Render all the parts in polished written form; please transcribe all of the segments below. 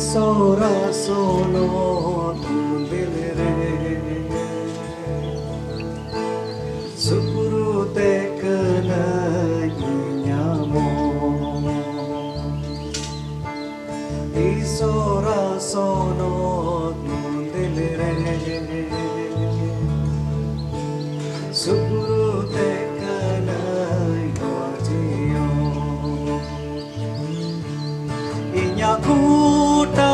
Sono tundelere Sukurute kana inyamo Isora sono tundelere Sukurute kana iwajiyo Inyakuta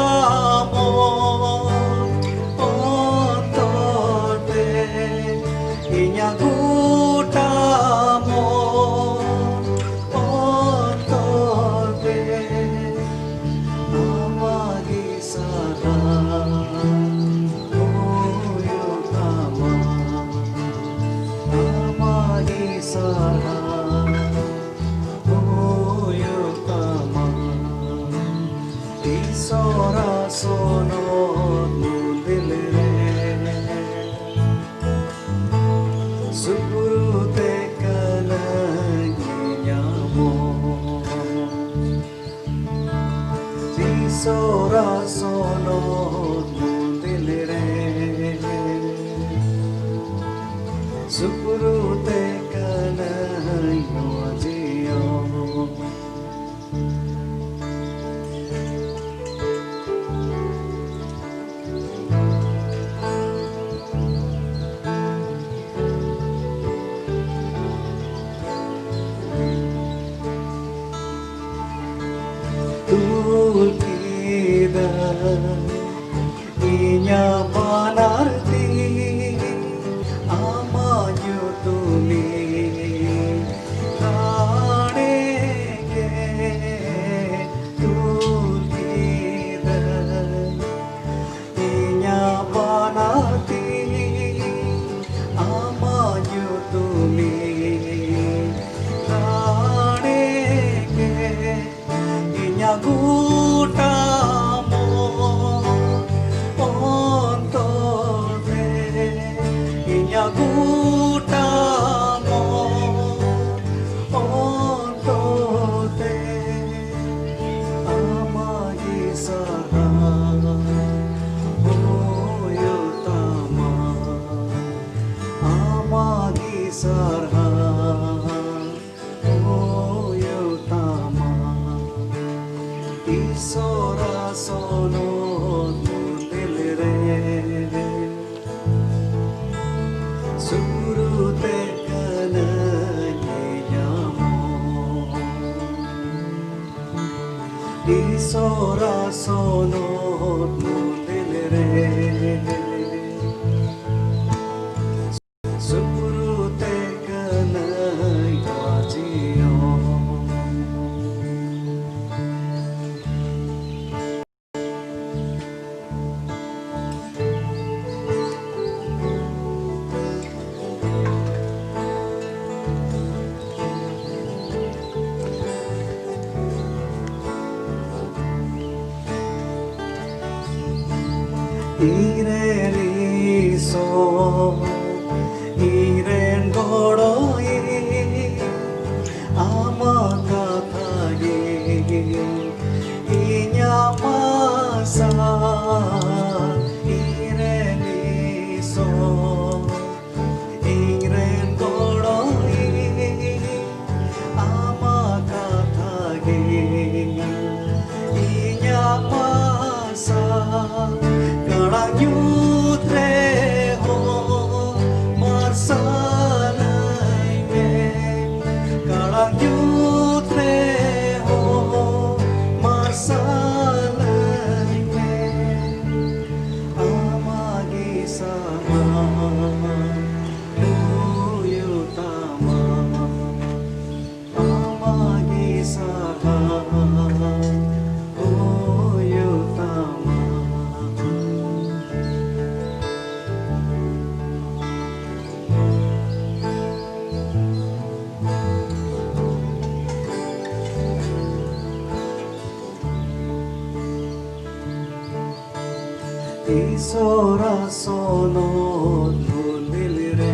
Isora sono tundelere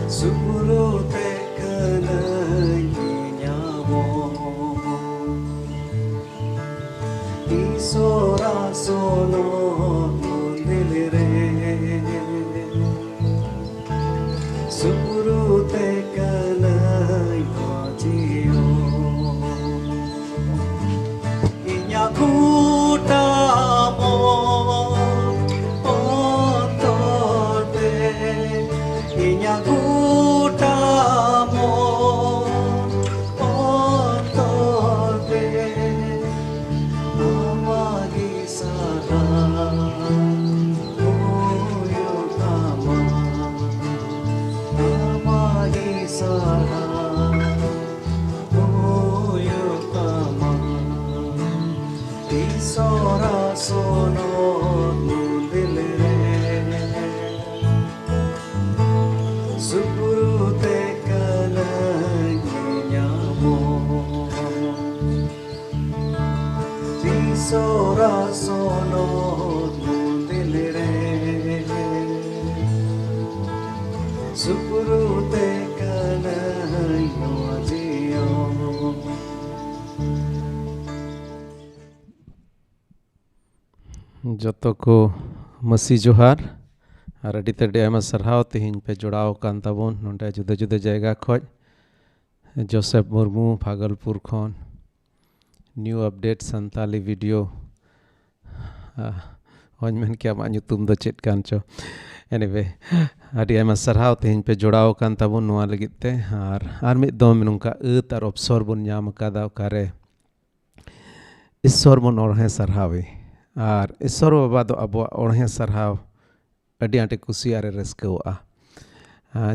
Sukurute kana inyamo sonot mundilire subrute kanai wajio inyakutamo ontote inyakutamo ontote amagi sara uyutama amagi sara uyutama isora sonot mundilire subrute kanai nyamo isora sonot mundilire subrute kanai wajio joto ko masi johar ar adi tadi ayma sarhaw tihin pe jodaw kan tabon nonde juda juda jayga khoj Joseph Murmu Bhagalpur khon new update santali video hoñ men kya ma nyutum do chet kan cho anyway adi ayma sarhaw tihin pe jodaw kan tabon noa lagit te ar mid dom nungka eut ar obsor bun nyam kada kare issor mon orhe sarhawi ar issor baba do abo orhe sarhaw adi ante kusi are raskawa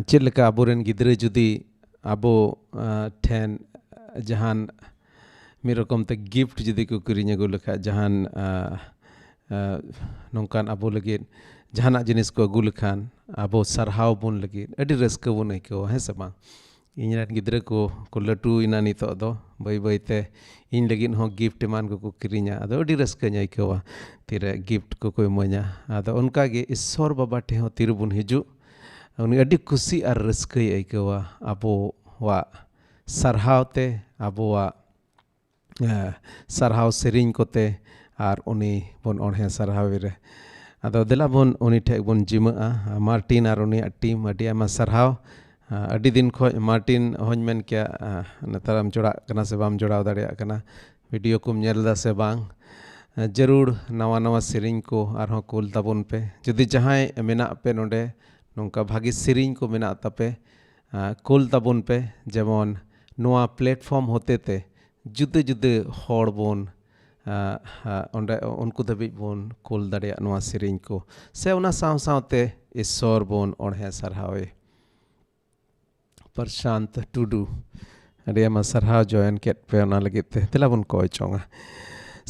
Cet'leka aburen gidre judi abo ten jahan mirokom te gift judi ko kirinya go lekha jahan nongkan abo lagit jahanak jenis ko agu lekhan abo sarhaw bun lagit adi raska bun aikawa he sabang iñran gidre ko latu ina nitok do bai bai te iñ lagit ho gift eman ko kirinya ado adi raska nya aikawa tire gift ko imanya ado onkage issor baba te ho tirubun hiju uni adi kusi ar raska aikawa abo wa sarhaw te abo wa sarhaw sering kote ar uni bon orhe sarhawire ado dela bon uni thek bon jima Martin ar uni team adi ama sarhaw adi din khoj Martin hoñ men kya netaram joda kana se bam jodaw dareya kana video kum nyel da se bang jarur nawa nawa sering ko arho kul tabon pe jodi jahay mena pe nonde nongka bhagi sering ko mena tape kul tabon pe jemon noa platform hote te jude jude hor bon onde unku dhabi bon kul dareya noa sering ko se una saw sawte issor bon orhe sarhawe Prashant Tudu adi ama sarhaw join ket pe ona lagit te telabun koy chonga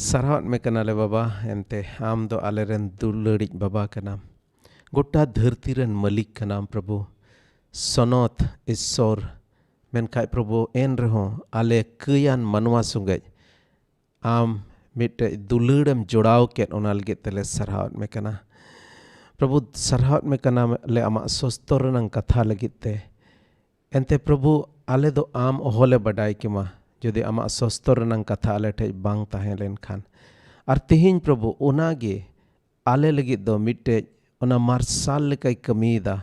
sarhaw me kana le baba ente am do aleren dulledik baba kanam gota dharti ren malik kanam prabhu sonot issor men kai prabhu en reho ale kuyan manwa sungai am mit dulledem jodaw ket ona lagit tele sarhaw me kana prabhu sarhaw me kana le ama sostor nang katha lagit te ente prabhu ale do am ohole badai kima jodi ama sostor nang katha ale thai bang tahen len khan ar tihin prabhu onage ale lagit do mitte ona marsal lekai kamida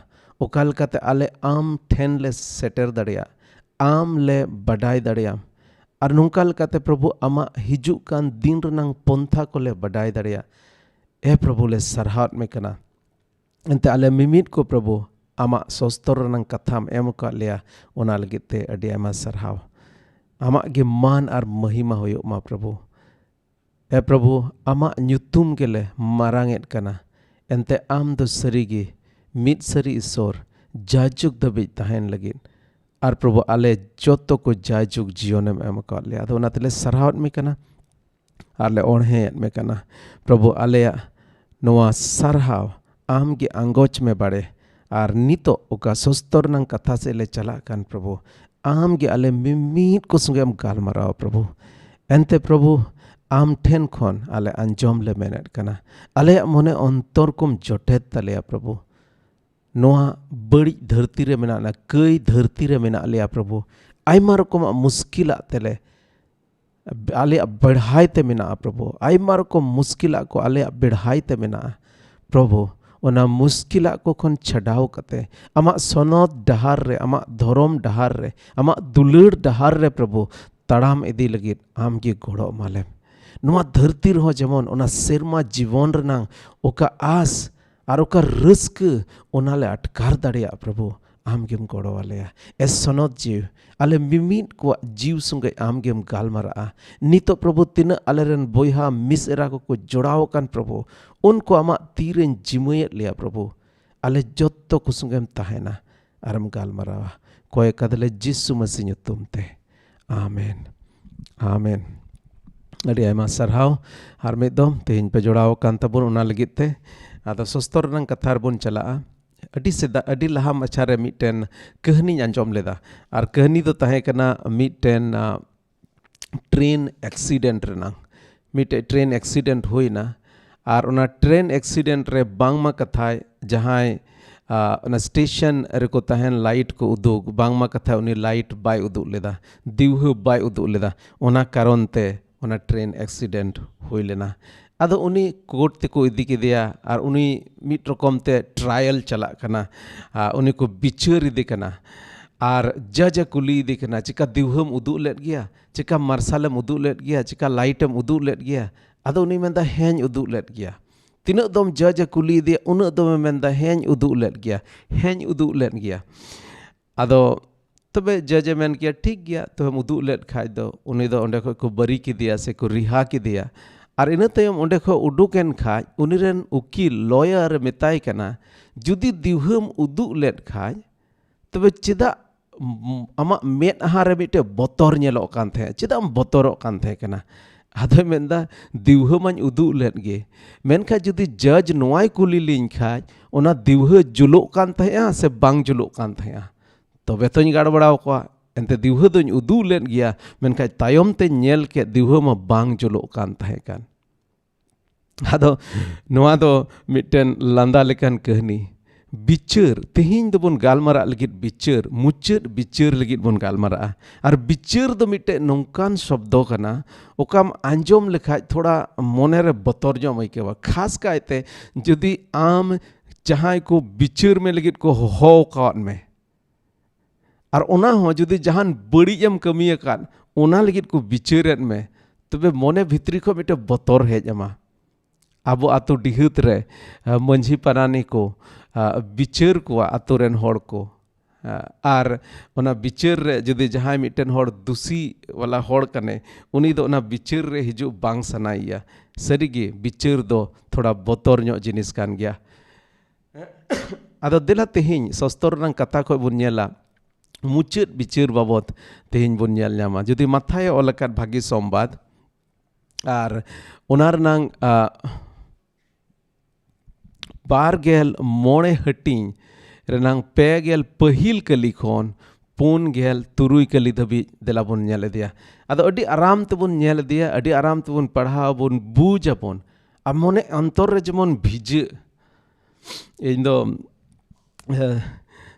okal kate ale am ten le setter dareya am le badai dareya ar nungkal kate prabhu ama hiju kan din renang pontha ko le badai dareya e prabhu le sarhat me kana ente ale mimit ko prabhu ama sostor nang katham emka lea ona lagit te adi ama sarhaw ama ge man ar mahima hoyo ma prabhu e prabhu ama nyutum gele maranget kana ente am do sarigi mit sari isor jajuk dabi tahen lagit ar prabhu ale joto ko jajuk jionem emka lea ado ona tele sarhawt me kana ar le orhe me kana prabhu ale noa sarhaw am ge angoch me bare ar nito oka sostor nang katha se le chala kan prabhu am ge ale mimit ko sungem galmaraw prabhu ente prabhu am ten khon ale anjom le menet kana ale mone ontor kum jotet talea prabhu noa badi dharti re mena na kai dharti re mena alea prabhu aima rokom muskila tele ᱟᱞᱮᱭᱟᱜ ᱵᱮᱲᱦᱟᱭ ᱛᱮ ᱢᱮᱱᱟᱜᱼᱟ ᱯᱨᱚᱵᱷᱩ ᱟᱭᱢᱟ ᱨᱚᱠᱚᱢ ᱢᱩᱥᱠᱤᱞᱟᱜ ᱠᱚ ᱟᱞᱮᱭᱟᱜ ᱵᱮᱲᱦᱟᱭ ᱛᱮ ᱢᱮᱱᱟᱜᱼᱟ ᱯᱨᱚᱵᱷᱩ ᱚᱱᱟ ᱢᱩᱥᱠᱤᱞᱟᱜ ᱠᱚ ᱠᱷᱚᱱ ᱪᱷᱟᱰᱟᱣ ᱠᱟᱛᱮ ᱟᱢᱟᱜ ᱥᱚᱱᱚᱛ ᱰᱟᱦᱟᱨ ᱨᱮ ᱟᱢᱟᱜ ᱫᱷᱚᱨᱚᱢ ᱰᱟᱦᱟᱨ ᱨᱮ ᱟᱢᱟᱜ ᱫᱩᱞᱟᱹᱲ ᱰᱟᱦᱟᱨ ᱨᱮ ᱯᱨᱚᱵᱷᱩ ᱛᱟᱲᱟᱢ ᱤᱫᱤ ᱞᱟᱹᱜᱤᱫ ᱟᱢ ᱜᱮ ᱜᱚᱲᱚ ᱮᱢᱟᱞᱮᱢ ᱱᱚᱣᱟ ᱫᱷᱟᱹᱨᱛᱤ ᱨᱮᱦᱚᱸ ᱡᱮᱢᱚᱱ ᱚᱱᱟ ᱥᱮᱨᱢᱟ ᱡᱤᱵᱚᱱ ᱨᱮᱱᱟᱝ ᱚᱠᱟ ᱟᱥ ᱟᱨ ᱚᱠᱟ ᱨᱟᱹᱥᱠᱟᱹ ᱚᱱᱟᱞᱮ ᱟᱴᱠᱟᱨ ᱫᱟᱲᱮᱭᱟᱜ ᱯᱨᱚᱵᱷᱩ ᱟᱢᱜᱮᱢ ᱜᱚᱲᱚ ᱟᱞᱮᱭᱟ ᱥᱚᱱᱚᱛ ᱡᱤᱣ ᱟᱞᱮ ᱢᱤᱢᱤᱫ ᱠᱚᱣᱟᱜ ᱡᱤᱣ ᱥᱚᱸᱜᱮ ᱟᱢᱜᱮᱢ ᱜᱟᱞᱢᱟᱨᱟᱜᱼᱟ ᱱᱤᱛᱚᱜ ᱯᱨᱚᱵᱷᱩ ᱛᱤᱱᱟᱹᱜ ᱟᱞᱮᱨᱮᱱ ᱵᱚᱭᱦᱟ ᱢᱤᱥᱨᱟ ᱠᱚᱠᱚ ᱡᱚᱲᱟᱣ ᱟᱠᱟᱱ ᱯᱨᱚᱵᱷᱩ ᱩᱱᱠᱩ ᱟᱢᱟᱜ ᱛᱤᱨᱮᱧ ᱡᱤᱢᱟᱹᱭᱮᱫ ᱞᱮᱭᱟ ᱯᱨᱚᱵᱷᱩ ᱟᱞᱮ ᱡᱚᱛᱚ ᱠᱚ ᱥᱚᱸᱜᱮᱢ ᱛᱟᱦᱮᱱᱟ ᱟᱨᱮᱢ ᱜᱟᱞᱢᱟᱨᱟᱣᱟ ᱠᱚᱭ ᱠᱟᱫᱟᱞᱮ ᱡᱤᱥᱩ ᱢᱟᱹᱥᱤ ᱧᱩᱛᱩᱢ ᱛᱮ ᱟᱢᱮᱱ ᱟᱢᱮᱱ ᱟᱹᱰᱤ ᱟᱭᱢᱟ ᱥᱟᱨᱦᱟᱣ ᱟᱨ ᱢᱤᱫ ᱫᱚᱢ ᱛᱮᱦᱮᱧ ᱯᱮ ᱡᱚᱲᱟᱣ ᱟᱠᱟᱱ ᱛᱟᱵᱚᱱ ᱚᱱᱟ ᱞᱟᱹᱜᱤᱫ ᱛᱮ ᱟᱫᱚ ᱥᱚᱥᱛᱚ ᱨᱮᱱᱟᱜ ᱠᱟᱛᱷᱟ ᱨᱮᱵᱚᱱ ᱪᱟᱞᱟᱜᱼᱟ ᱟᱹᱰᱤ ᱞᱟᱦᱟ ᱢᱟᱪᱷᱟᱨᱮ ᱢᱤᱫᱴᱮᱱ ᱠᱟᱹᱦᱱᱤᱧ ᱟᱸᱡᱚᱢ ᱞᱮᱫᱟ ᱟᱨ ᱠᱟᱹᱦᱱᱤ ᱫᱚ ᱛᱟᱦᱮᱸ ᱠᱟᱱᱟ ᱢᱤᱫᱴᱮᱱ ᱴᱨᱮᱱ ᱮᱠᱥᱤᱰᱮᱱᱴ ᱨᱮᱱᱟᱜ ᱢᱤᱫᱴᱮᱱ ᱴᱨᱮᱱ ᱮᱠᱥᱤᱰᱮᱱᱴ ᱦᱩᱭᱱᱟ ᱟᱨ ᱚᱱᱟ ᱴᱨᱮᱱ ᱮᱠᱥᱤᱰᱮᱱᱴ ᱨᱮ ᱵᱟᱝᱢᱟ ᱠᱟᱛᱷᱟᱭ ᱡᱟᱦᱟᱸᱭ ᱚᱱᱟ ᱥᱴᱮᱥᱚᱱ ᱨᱮᱠᱚ ᱛᱟᱦᱮᱱ ᱞᱟᱭᱤᱴ ᱠᱚ ᱩᱫᱩᱜ ᱵᱟᱝᱢᱟ ᱠᱟᱛᱷᱟ ᱩᱱᱤ ᱞᱟᱭᱤᱴ ᱵᱟᱭ ᱩᱫᱩᱜ ᱞᱮᱫᱟ ᱫᱤᱣᱦᱟᱹ ᱵᱟᱭ ᱩᱫᱩᱜ ᱞᱮᱫᱟ ᱚᱱᱟ ᱠᱟᱨᱚᱱ ᱛᱮ ᱚᱱᱟ ᱴᱨᱮᱱ ᱮᱠᱥᱤᱰᱮᱱᱴ ᱦᱩᱭ ᱞᱮᱱᱟ ᱟᱫᱚ ᱩᱱᱤ ᱠᱳर्ट ᱛᱮᱠᱚ ᱤᱫᱤ ᱠᱮᱫᱮᱭᱟ ᱟᱨ ᱩᱱᱤ ᱢᱤᱫ ᱨᱚᱠᱚᱢ ᱛᱮ ᱴᱨᱟᱭᱟᱞ ᱪᱟᱞᱟᱜ ᱠᱟᱱᱟ ᱩᱱᱤ ᱠᱚ ᱵᱤᱪᱟᱹᱨ ᱤᱫᱤ ᱠᱟᱱᱟ ᱟᱨ ᱡᱟᱡᱽ ᱮ ᱠᱩᱞᱤ ᱤᱫᱤ ᱠᱟᱱᱟ ᱪᱮᱠᱟ ᱫᱤᱣᱦᱟᱹᱢ ᱩᱫᱩᱜ ᱞᱮᱫ ᱜᱮᱭᱟ ᱪᱮᱠᱟ ᱢᱟᱨᱥᱟᱞᱮᱢ ᱩᱫᱩᱜ ᱞᱮᱫ ᱜᱮᱭᱟ ᱪᱮᱠᱟ ᱞᱟᱭᱤᱴᱮᱢ ᱩᱫᱩᱜ ᱞᱮᱫ ᱜᱮᱭᱟ ᱟᱫᱚ ᱩᱱᱤ ᱢᱮᱱᱫᱟ ᱦᱮᱸᱧ ᱩᱫᱩᱜ ᱞᱮᱫ ᱜᱮᱭᱟ ᱛᱤᱱᱟᱹᱜ ᱫᱚᱢ ᱡᱟᱡᱽ ᱮ ᱠᱩᱞᱤ ᱤᱫᱤᱭᱟ ᱩᱱᱟᱹᱜ ᱫᱚᱢᱮ ᱢᱮᱱᱫᱟ ᱦᱮᱸᱧ ᱩᱫᱩᱜ ᱞᱮᱫ ᱜᱮᱭᱟ ᱦᱮᱸᱧ ᱩᱫᱩᱜ ᱞᱮᱫ ᱜᱮᱭᱟ ᱟᱫᱚ ᱛᱚᱵᱮ ᱡᱟᱡᱽ ᱮ ᱢᱮᱱ ᱠᱮᱭᱟ ᱴᱷᱤᱠ ᱜᱮᱭᱟ ᱛᱚᱵᱮᱢ ᱩᱫᱩᱜ ᱞᱮᱫ ᱠᱷᱟᱡ ᱫᱚ ᱩᱱᱤ ᱫᱚ ᱚᱸᱰᱮ ᱠᱷᱚᱡ ᱠᱚ ᱵᱟᱹᱨᱤ ᱠᱮᱫᱮᱭᱟ ᱥᱮ ᱠᱚ ᱨᱤᱦᱟ ᱠᱮᱫᱮᱭᱟ ᱟᱨ ᱤᱱᱟᱹ ᱛᱟᱭᱚᱢ ᱚᱸᱰᱮ ᱠᱷᱚᱡ ᱩᱰᱩᱠᱮᱱ ᱠᱷᱟᱡ ᱩᱱᱤᱨᱮᱱ ᱩᱠᱤᱞ ᱞᱚᱭᱟᱨ ᱮ ᱢᱮᱛᱟᱭ ᱠᱟᱱᱟ ᱡᱩᱫᱤ ᱫᱤᱣᱦᱟᱹᱢ ᱩᱫᱩᱜ ᱞᱮᱫ ᱠᱷᱟᱡ ᱛᱚᱵᱮ ᱪᱮᱫᱟᱜ ᱟᱢᱟᱜ ᱢᱮᱫᱦᱟ ᱨᱮ ᱢᱤᱫᱴᱮᱡ ᱵᱚᱛᱚᱨ ᱧᱮᱞᱚᱜ ᱠᱟᱱ ᱛᱟᱦᱮᱸᱫ ᱪᱮᱫᱟᱜ ᱮᱢ ᱵᱚᱛᱚᱨᱚᱜ ᱠᱟᱱ ᱛᱟᱦᱮᱸ ᱠᱟᱱᱟ ᱟᱫᱚᱭ ᱢᱮᱱᱫᱟ ᱫᱤᱣᱦᱟᱹ ᱢᱟᱧ ᱩᱫᱩᱜ ᱞᱮᱫ ᱜᱮ ᱢᱮᱱᱠᱷᱟᱱ ᱡᱩᱫᱤ ᱡᱟᱡᱽ ᱱᱚᱣᱟᱭ ᱠᱩᱞᱤ ᱞᱤᱧ ᱠᱷᱟᱡ ᱚᱱᱟ ᱫᱤᱣᱦᱟᱹ ᱡᱩᱞᱩᱜ ᱠᱟᱱ ᱛᱟᱦᱮᱸᱜᱼᱟ ᱥᱮ ᱵᱟᱝ ᱡᱩᱞᱩᱜ ᱠᱟᱱ ᱛᱟᱦᱮᱸᱜᱼᱟ ᱛᱚᱵᱮ ᱛᱚᱧ ᱜᱟᱲᱵᱟᱲᱟᱣ ᱠᱚᱣᱟ ᱮᱱᱛᱮ ᱫᱤᱣᱦᱟᱹ ᱫᱚᱧ ᱩᱫᱩᱜ ᱞᱮᱫ ᱜᱮᱭᱟ ᱢᱮᱱᱠᱷᱟᱡ ᱛᱟᱭᱚᱢ ᱛᱮᱧ ᱧᱮᱞ ᱠᱮᱫ ᱫᱤᱣᱦᱟᱹ ᱢᱟ ᱵᱟᱝ ᱡᱩᱞᱩᱜ ᱠᱟᱱ ᱛᱟᱦᱮᱸ ᱠᱟᱱ ᱟᱫᱚ ᱱᱚᱣᱟ ᱫᱚ ᱢᱤᱫᱴᱮᱱ ᱞᱟᱸᱫᱟ ᱞᱮᱠᱟᱱ ᱠᱟᱹᱦᱱᱤ ᱵᱤᱪᱟᱹᱨ ᱛᱮᱦᱮᱧ ᱫᱚᱵᱚᱱ ᱜᱟᱞᱢᱟᱨᱟᱜ ᱞᱟᱹᱜᱤᱫ ᱵᱤᱪᱟᱹᱨ ᱢᱩᱪᱟᱹᱫ ᱵᱤᱪᱟᱹᱨ ᱞᱟᱹᱜᱤᱫ ᱵᱚᱱ ᱜᱟᱞᱢᱟᱨᱟᱜᱼᱟ ᱟᱨ ᱵᱤᱪᱟᱹᱨ ᱫᱚ ᱢᱤᱫᱴᱮᱱ ᱱᱚᱝᱠᱟᱱ ᱥᱚᱵᱫᱚ ᱠᱟᱱᱟ ᱚᱠᱟᱢ ᱟᱸᱡᱚᱢ ᱞᱮᱠᱷᱟᱡ ᱛᱷᱚᱲᱟ ᱢᱚᱱᱮᱨᱮ ᱵᱚᱛᱚᱨ ᱧᱚᱜ ᱟᱹᱭᱠᱟᱹᱣᱟ ᱠᱷᱟᱥ ᱠᱟᱭᱛᱮ ᱡᱩᱫᱤ ᱟᱢ ᱡᱟᱦᱟᱸᱭ ᱠᱚ ᱵᱤᱪᱟᱹᱨ ᱢᱮ ᱞᱟᱹᱜᱤᱫ ᱠᱚ ᱦᱚᱦᱚ ᱟᱠᱟᱫ ᱢᱮ ᱟᱨ ᱚᱱᱟ ᱦᱚᱸ ᱡᱩᱫᱤ ᱡᱟᱦᱟᱱ ᱵᱟᱹᱲᱤᱡ ᱮᱢ ᱠᱟᱹᱢᱤ ᱟᱠᱟᱫ ᱚᱱᱟ ᱞᱟᱹᱜᱤᱫ ᱠᱚ ᱵᱤᱪᱟᱹᱨᱮᱫ ᱢᱮ ᱛᱚᱵᱮ ᱢᱚᱱᱮ ᱵᱷᱤᱛᱨᱤ ᱠᱷᱚᱡ ᱢᱤᱫᱴᱮᱱ ᱵᱚᱛᱚᱨ ᱦᱮᱡ ᱟᱢᱟ ᱟᱵᱚ ᱟᱛᱳ ᱰᱤᱦᱟᱹᱛ ᱨᱮ ᱢᱟᱹᱡᱷᱤ ᱯᱟᱨᱟᱱᱤᱠ ᱠᱚ ᱵᱤᱪᱟᱹᱨ ᱠᱚᱣᱟ ᱟᱛᱳ ᱨᱮᱱ ᱦᱚᱲ ᱠᱚ ᱟᱨ ᱚᱱᱟ ᱵᱤᱪᱟᱹᱨ ᱨᱮ ᱡᱩᱫᱤ ᱡᱟᱦᱟᱸᱭ ᱢᱤᱫᱴᱮᱱ ᱦᱚᱲ ᱫᱩᱥᱤ ᱣᱟᱞᱟ ᱦᱚᱲ ᱠᱟᱱᱮ ᱩᱱᱤ ᱫᱚ ᱚᱱᱟ ᱵᱤᱪᱟᱹᱨ ᱨᱮ ᱦᱤᱡᱩᱜ ᱵᱟᱝ ᱥᱟᱱᱟᱭᱮᱭᱟ ᱥᱟᱹᱨᱤᱜᱮ ᱵᱤᱪᱟᱹᱨ ᱫᱚ ᱛᱷᱚᱲᱟ ᱵᱚᱛᱚᱨᱧᱚᱜ ᱡᱤᱱᱤᱥ ᱠᱟᱱ ᱜᱮᱭᱟ ᱟᱫᱚ ᱫᱮᱞᱟ ᱛᱮᱦᱮᱧ ᱥᱚᱥᱛᱚ ᱨᱮᱱᱟᱜ ᱠᱟᱛᱷᱟ ᱠᱷᱚᱡ ᱵᱚᱱ ᱧᱮᱞᱟ ᱢᱩᱪᱟᱹᱫ ᱵᱤᱪᱟᱹᱨ ᱵᱟᱵᱚᱫ ᱛᱮᱦᱮᱧ ᱵᱚᱱ ᱧᱮᱞ ᱧᱟᱢᱟ ᱡᱩᱫᱤ ᱢᱟᱛᱷᱟᱭ ᱚᱞ ᱟᱠᱟᱫ ᱵᱷᱟᱹᱜᱤ ᱥᱚᱢᱵᱟᱫ ᱟᱨ ᱚᱱᱟ ᱨᱮᱱᱟᱝ 26 ᱦᱟᱹᱴᱤᱧ ᱨᱮᱱᱟᱝ 50 ᱯᱟᱹᱦᱤᱞ ᱠᱟᱹᱞᱤ ᱠᱷᱚᱱ 57 ᱠᱟᱹᱞᱤ ᱫᱷᱟᱹᱵᱤᱡ ᱫᱮᱞᱟ ᱵᱚᱱ ᱧᱮᱞ ᱤᱫᱤᱭᱟ ᱟᱫᱚ ᱟᱹᱰᱤ ᱟᱨᱟᱢ ᱛᱮᱵᱚᱱ ᱧᱮᱞ ᱤᱫᱤᱭᱟ ᱟᱹᱰᱤ ᱟᱨᱟᱢ ᱛᱮᱵᱚᱱ ᱯᱟᱲᱦᱟᱣ ᱟᱵᱚᱱ ᱵᱩᱡ ᱟᱵᱚᱱ ᱟᱨ ᱢᱚᱱᱮᱚᱱᱛᱚᱨ ᱨᱮ ᱡᱮᱢᱚᱱ ᱵᱷᱤᱡᱟᱹᱜ ᱤᱧ ᱫᱚ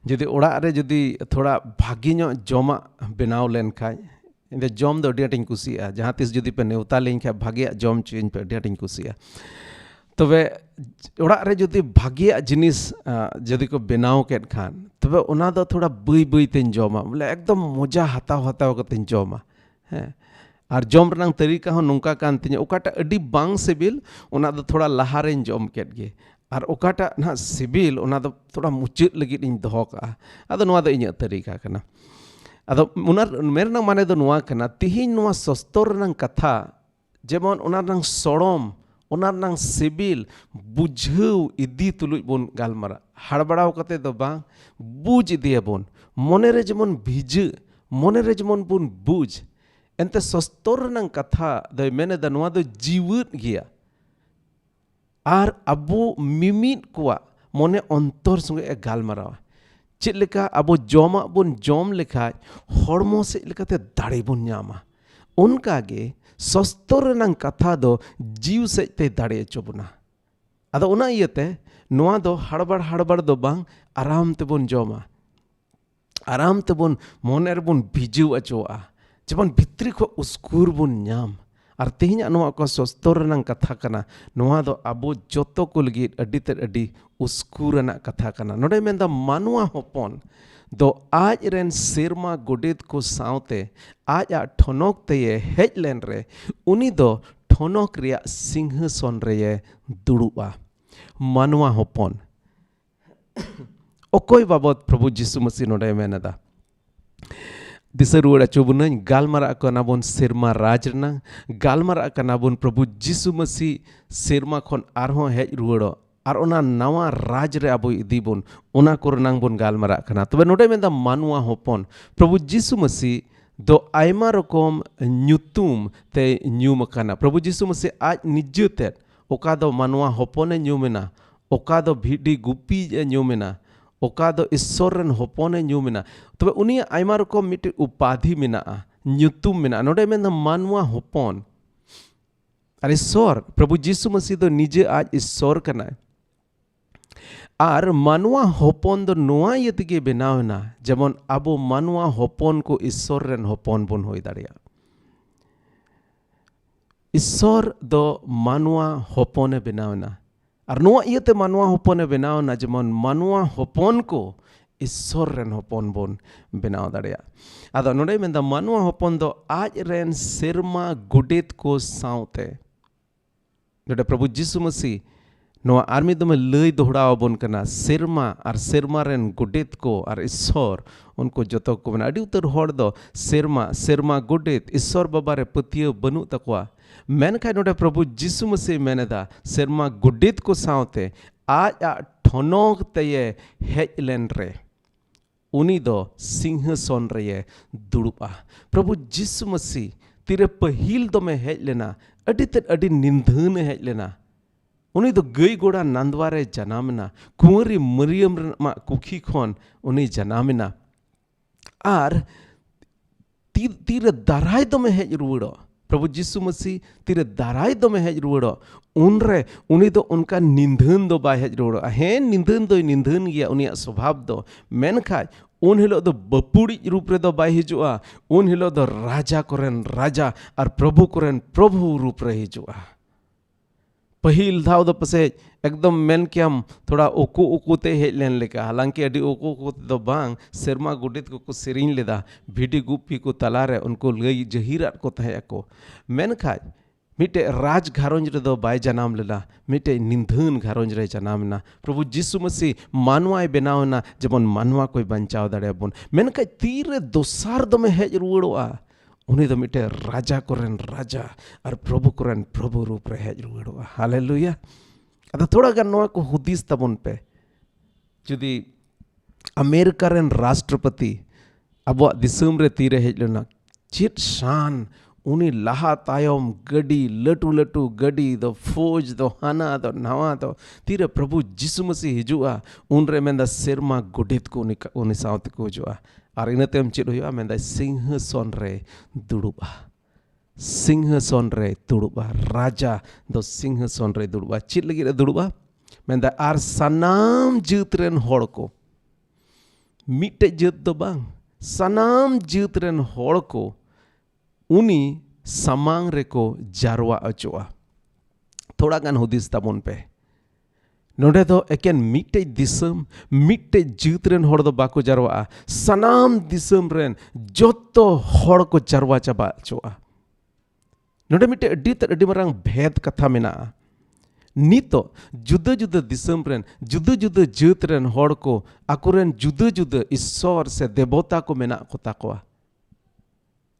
ᱡᱩᱫᱤ ᱚᱲᱟᱜ ᱨᱮ ᱡᱩᱫᱤ ᱛᱷᱚᱲᱟ ᱵᱷᱟᱹᱜᱤ ᱧᱚᱜ ᱡᱚᱢᱟᱜ ᱵᱮᱱᱟᱣ ᱞᱮᱱ ᱠᱷᱟᱡ ᱤᱧ ᱫᱚ ᱡᱚᱢ ᱫᱚ ᱟᱹᱰᱤ ᱟᱸᱴᱤᱧ ᱠᱩᱥᱤᱭᱟᱜᱼᱟ ᱡᱟᱦᱟᱸ ᱛᱤᱥ ᱡᱩᱫᱤ ᱯᱮ ᱱᱮᱣᱛᱟ ᱞᱤᱧ ᱠᱷᱟᱡ ᱵᱷᱟᱹᱜᱤᱭᱟᱜ ᱡᱚᱢ ᱪᱚᱭᱤᱧ ᱯᱮ ᱟᱹᱰᱤ ᱟᱸᱴᱤᱧ ᱠᱩᱥᱤᱭᱟᱜᱼᱟ ᱛᱚᱵᱮ ᱚᱲᱟᱜ ᱨᱮ ᱡᱩᱫᱤ ᱵᱷᱟᱹᱜᱤᱭᱟᱜ ᱡᱤᱱᱤᱥ ᱡᱩᱫᱤ ᱠᱚ ᱵᱮᱱᱟᱣ ᱠᱮᱫ ᱠᱷᱟᱱ ᱛᱚᱵᱮ ᱚᱱᱟ ᱫᱚ ᱛᱷᱚᱲᱟ ᱵᱟᱹᱭ ᱵᱟᱹᱭ ᱛᱮᱧ ᱡᱚᱢᱟ ᱵᱚᱞᱮ ᱮᱠᱫᱚᱢ ᱢᱚᱡᱟ ᱦᱟᱛᱟᱣ ᱠᱟᱛᱮᱧ ᱡᱚᱢᱟ ᱦᱮᱸ ᱟᱨ ᱡᱚᱢ ᱨᱮᱱᱟᱜ ᱛᱟᱹᱨᱤᱠᱟ ᱦᱚᱸ ᱱᱚᱝᱠᱟ ᱠᱟᱱ ᱛᱤᱧᱟᱹ ᱚᱠᱟᱴᱟᱜ ᱟᱹᱰᱤ ᱵᱟᱝ ᱥᱤᱵᱤᱞ ᱚᱱᱟ ᱫᱚ ᱛᱷᱚᱲᱟ ᱞᱟᱦᱟᱨᱮᱧ ᱡᱚᱢ ᱠᱮᱫ ᱜᱮ ᱟᱨ ᱚᱠᱟᱴᱟᱜ ᱱᱟᱦᱟᱜ ᱥᱤᱵᱤᱞ ᱚᱱᱟ ᱫᱚ ᱛᱷᱚᱲᱟ ᱢᱩᱪᱟᱹᱫ ᱞᱟᱹᱜᱤᱫ ᱤᱧ ᱫᱚᱦᱚ ᱠᱟᱜᱼᱟ ᱟᱫᱚ ᱱᱚᱣᱟ ᱫᱚ ᱤᱧᱟᱹᱜ ᱛᱟᱹᱨᱤᱠᱟ ᱠᱟᱱᱟ ᱟᱫᱚ ᱚᱱᱟ ᱢᱮᱱ ᱨᱮᱱᱟᱜ ᱢᱟᱱᱮ ᱫᱚ ᱱᱚᱣᱟ ᱠᱟᱱᱟ ᱛᱤᱦᱤᱧ ᱱᱚᱣᱟ ᱥᱚᱥᱛᱚᱨ ᱨᱮᱱᱟᱜ ᱠᱟᱛᱷᱟ ᱡᱮᱢᱚᱱ ᱚᱱᱟ ᱨᱮᱱᱟᱜ ᱥᱚᱲᱚᱢ ᱚᱱᱟ ᱨᱮᱱᱟᱜ ᱥᱤᱵᱤᱞ ᱵᱩᱡᱷᱟᱹᱣ ᱤᱫᱤ ᱛᱩᱞᱩᱡ ᱵᱚᱱ ᱜᱟᱞᱢᱟᱨᱟᱜ ᱦᱟᱲᱵᱟᱲᱟᱣ ᱠᱟᱛᱮ ᱫᱚ ᱵᱟᱝ ᱵᱩᱡ ᱤᱫᱤᱭᱟᱵᱚᱱ ᱢᱚᱱᱮᱨᱮ ᱡᱮᱢᱚᱱ ᱵᱷᱤᱡᱟᱹᱜ ᱢᱚᱱᱮᱨᱮ ᱡᱮᱢᱚᱱ ᱵᱚᱱ ᱵᱩᱡ ᱮᱱᱛᱮ ᱥᱚᱥᱛᱚᱨ ᱨᱮᱱᱟᱜ ᱠᱟᱛᱷᱟ ᱫᱚᱭ ᱢᱮᱱᱮᱫᱟ ᱱᱚᱣᱟ ᱫᱚ ᱡᱤᱣᱟᱹᱫ ᱜᱮᱭᱟ ᱟᱨ ᱟᱵᱚ ᱢᱤᱢᱤᱫ ᱠᱚᱣᱟᱜ ᱢᱚᱱᱮ ᱚᱱᱛᱚᱨ ᱥᱚᱸᱜᱮ ᱮ ᱜᱟᱞᱢᱟᱨᱟᱣᱟ ᱪᱮᱫ ᱞᱮᱠᱟ ᱟᱵᱚ ᱡᱚᱢᱟᱜ ᱵᱚᱱ ᱡᱚᱢ ᱞᱮᱠᱷᱟᱡ ᱦᱚᱲᱢᱚ ᱥᱮᱫ ᱞᱮᱠᱟᱛᱮ ᱫᱟᱲᱮ ᱵᱚᱱ ᱧᱟᱢᱟ ᱚᱱᱠᱟᱜᱮ ᱥᱚᱥᱛᱚᱨ ᱨᱮᱱᱟᱜ ᱠᱟᱛᱷᱟ ᱫᱚ ᱡᱤᱣ ᱥᱮᱫ ᱛᱮ ᱫᱟᱲᱮ ᱦᱚᱪᱚ ᱵᱚᱱᱟ ᱟᱫᱚ ᱚᱱᱟ ᱤᱭᱟᱹᱛᱮ ᱱᱚᱣᱟ ᱫᱚ ᱦᱟᱲᱵᱟᱲ ᱫᱚ ᱵᱟᱝ ᱟᱨᱟᱢ ᱛᱮᱵᱚᱱ ᱡᱚᱢᱟ ᱟᱨᱟᱢ ᱛᱮᱵᱚᱱ ᱢᱚᱱᱮ ᱨᱮᱵᱚᱱ ᱵᱷᱤᱡᱟᱹᱣ ᱚᱪᱚᱣᱟᱜᱼᱟ जेमन भित्री को उस्कुर बुन ᱧᱟᱢ और तेहᱧ नोआ को सस्तर रनang कथा कना नोआ दो आबो जोतो को लगी अड्डी ते अड्डी उस्कुर रनang कथा कना नोडे मेंदा मानवा होपन दो ac'ren serma goḍetko sãote ac'akʼ ṭhonokanteye hec'lenre उनी दो ṭhonok reakʼ siṅghāsonreye duṛup'a manwa hopon ocok'a babot प्रभु यीशु मसीह नोडे मेनदा दिसा रुआड़ अचोबुनाñ गालमारा कनाबोन सेरमा राज रना गालमारा कनाबोन प्रभु यीशु मसीह सेरमा खन आरहों हेज रुआड़ो और ओना नवा राज रे आबो इदीबोन ओना कोरनांग बोन गालमारा कना तबे नोडे मेंदा मानवा होपन प्रभु यीशु मसीह दो आयमा रकम ᱧᱩᱛᱩᱢ ते ᱧᱩᱢ कना प्रभु यीशु मसीह आज निजेते ओका दो मानवा होपने ᱧᱩᱢᱮᱱᱟ ओका दो भिḍi ᱜᱩᱯᱤᱭᱤᱪ ᱧᱩᱢᱮᱱᱟ ओका दो ईश्वर रन होपने ᱧᱩᱢᱮᱱᱟ तबे उनी आयमा रकम मिटे उपाधि मेनाआ ᱧᱩᱛᱩᱢ मेना नोडे मेंदा मानवा होपन और ईश्वर प्रभु यीशु मसीह दो निजे आज ईश्वर कना और मानवा होपन दो नोआ यतिगे बनावना जेमन आबो मानवा होपन को ईश्वर रन होपन बोन होई दाड़िया ईश्वर दो मानवा होपने बनावना और नोआ इयते मानवा होपने बनावना जेमन मानवा होपन को ईश्वर रन होपन बोन बनाव दाड़िया आदो नोडे मेंदा मानवा होपन दो ac'ren serma goḍetko sãote नोडे प्रभु यीशु मसीह नोआ आर्मी दो में लई दोहराव बोन कना सेरमा और सेरमा रेन गोฎetko और ईश्वर उनको जोतो को बना अड़ी उतर होड़ दो सेरमा सेरमा गोฎet ईश्वर बाबा रे पतियो बनु तकवा मेनखा नोडे प्रभु यीशु मसीह मेनेदा सेरमा गोฎetko sãote ac'akʼ ṭhonokanteye hec'lenre उनी दो siṅghāsonreye duṛup'a प्रभु यीशु मसीह तीरे पहिल दो में हेज लेना अड़ी ते अड़ी निंधन हेज लेना उनी दो गई गोड़ा नंदवारे जनामना कुंवरी मरियम मा कुखी खन उनी जनामना और तीरे दाराय दो में हेज रुवड़ो प्रभु यीशु मसीह तीरे दाराय दो में हेज रुवड़ो उनरे उनी दो उनका निंधन दो बाय हेज रुवड़ो हे निंधन दो निंधन गया उनी स्वभाव दो मेनखा उन हिलो दो बपुड़ी रूप रे दो बाय हिजुआ उन हिलो दो राजा कोरेन राजा और प्रभु कोरेन प्रभु रूप रे हिजुआ पहिल धाव दो पसे एकदम मेन क्याम थोड़ा ओको ओको ते हेज लेन लेका हालांकि अडी ओको ओको दो बांग सेरमा गोฎetko को सेरिन लेदा भिḍi गुपी को तलारे उनको लई जहीरात को तहे को मेन खाज मिटे राज घारोंज रे दो बाय जनाम लेला मिटे निंधन घारोंज रे जनामना प्रभु यीशु मसीह मानवाय बनावना जेमन मानवा कोई बंचाव दाड़े बोन मेन खाज तीरे दोसार दो में हेज रुवड़ोआ उनी दो मिटे राजा कोरेन राजा और प्रभु कोरेन प्रभु रूप रे हेज रुवड़ोआ हालेलुया अदा थोड़ा गान नोआ को हुदीस तबन पे जुदी अमेरिका रेन राष्ट्रपति अब दिसम रे तीरे हेज लेना चित शान उनी लाहा तायम गडी लटू लटू गडी दो फौज दो हाना दो नवा दो तीरे प्रभु यीशु मसीह हिजुआ उनरे मेंदा सेरमा गोฎetko उनी साउते को हिजुआ और इनते हम चित हुआ मेंदा siṅghāsonreye duṛup'a siṅghāsonreye duṛup'a राजा दो siṅghāsonreye duṛup'a चित लगी रे दुṛup'a मेंदा आर sanam jātren hoṛko मिटे जत दो बांग sanam jātren hoṛko उनी samaṅreko jarwa अचोआ थोड़ा गान हुदीस तबन पे नोडे दो एकेन मिटे दिसम मिटे जतरेन होड़ दो बाको jarwa सनाम दिसम रेन जोतो होड़ को jarwa चाबा अचोआ नोडे मिटे अड्डी मरांग भेद कथा मेना नितो जुदा जुदा दिसम रेन जुदा जुदा जतरेन होड़ को आकुरेन जुदा जुदा ईश्वर से देवता को मेना को ताकोआ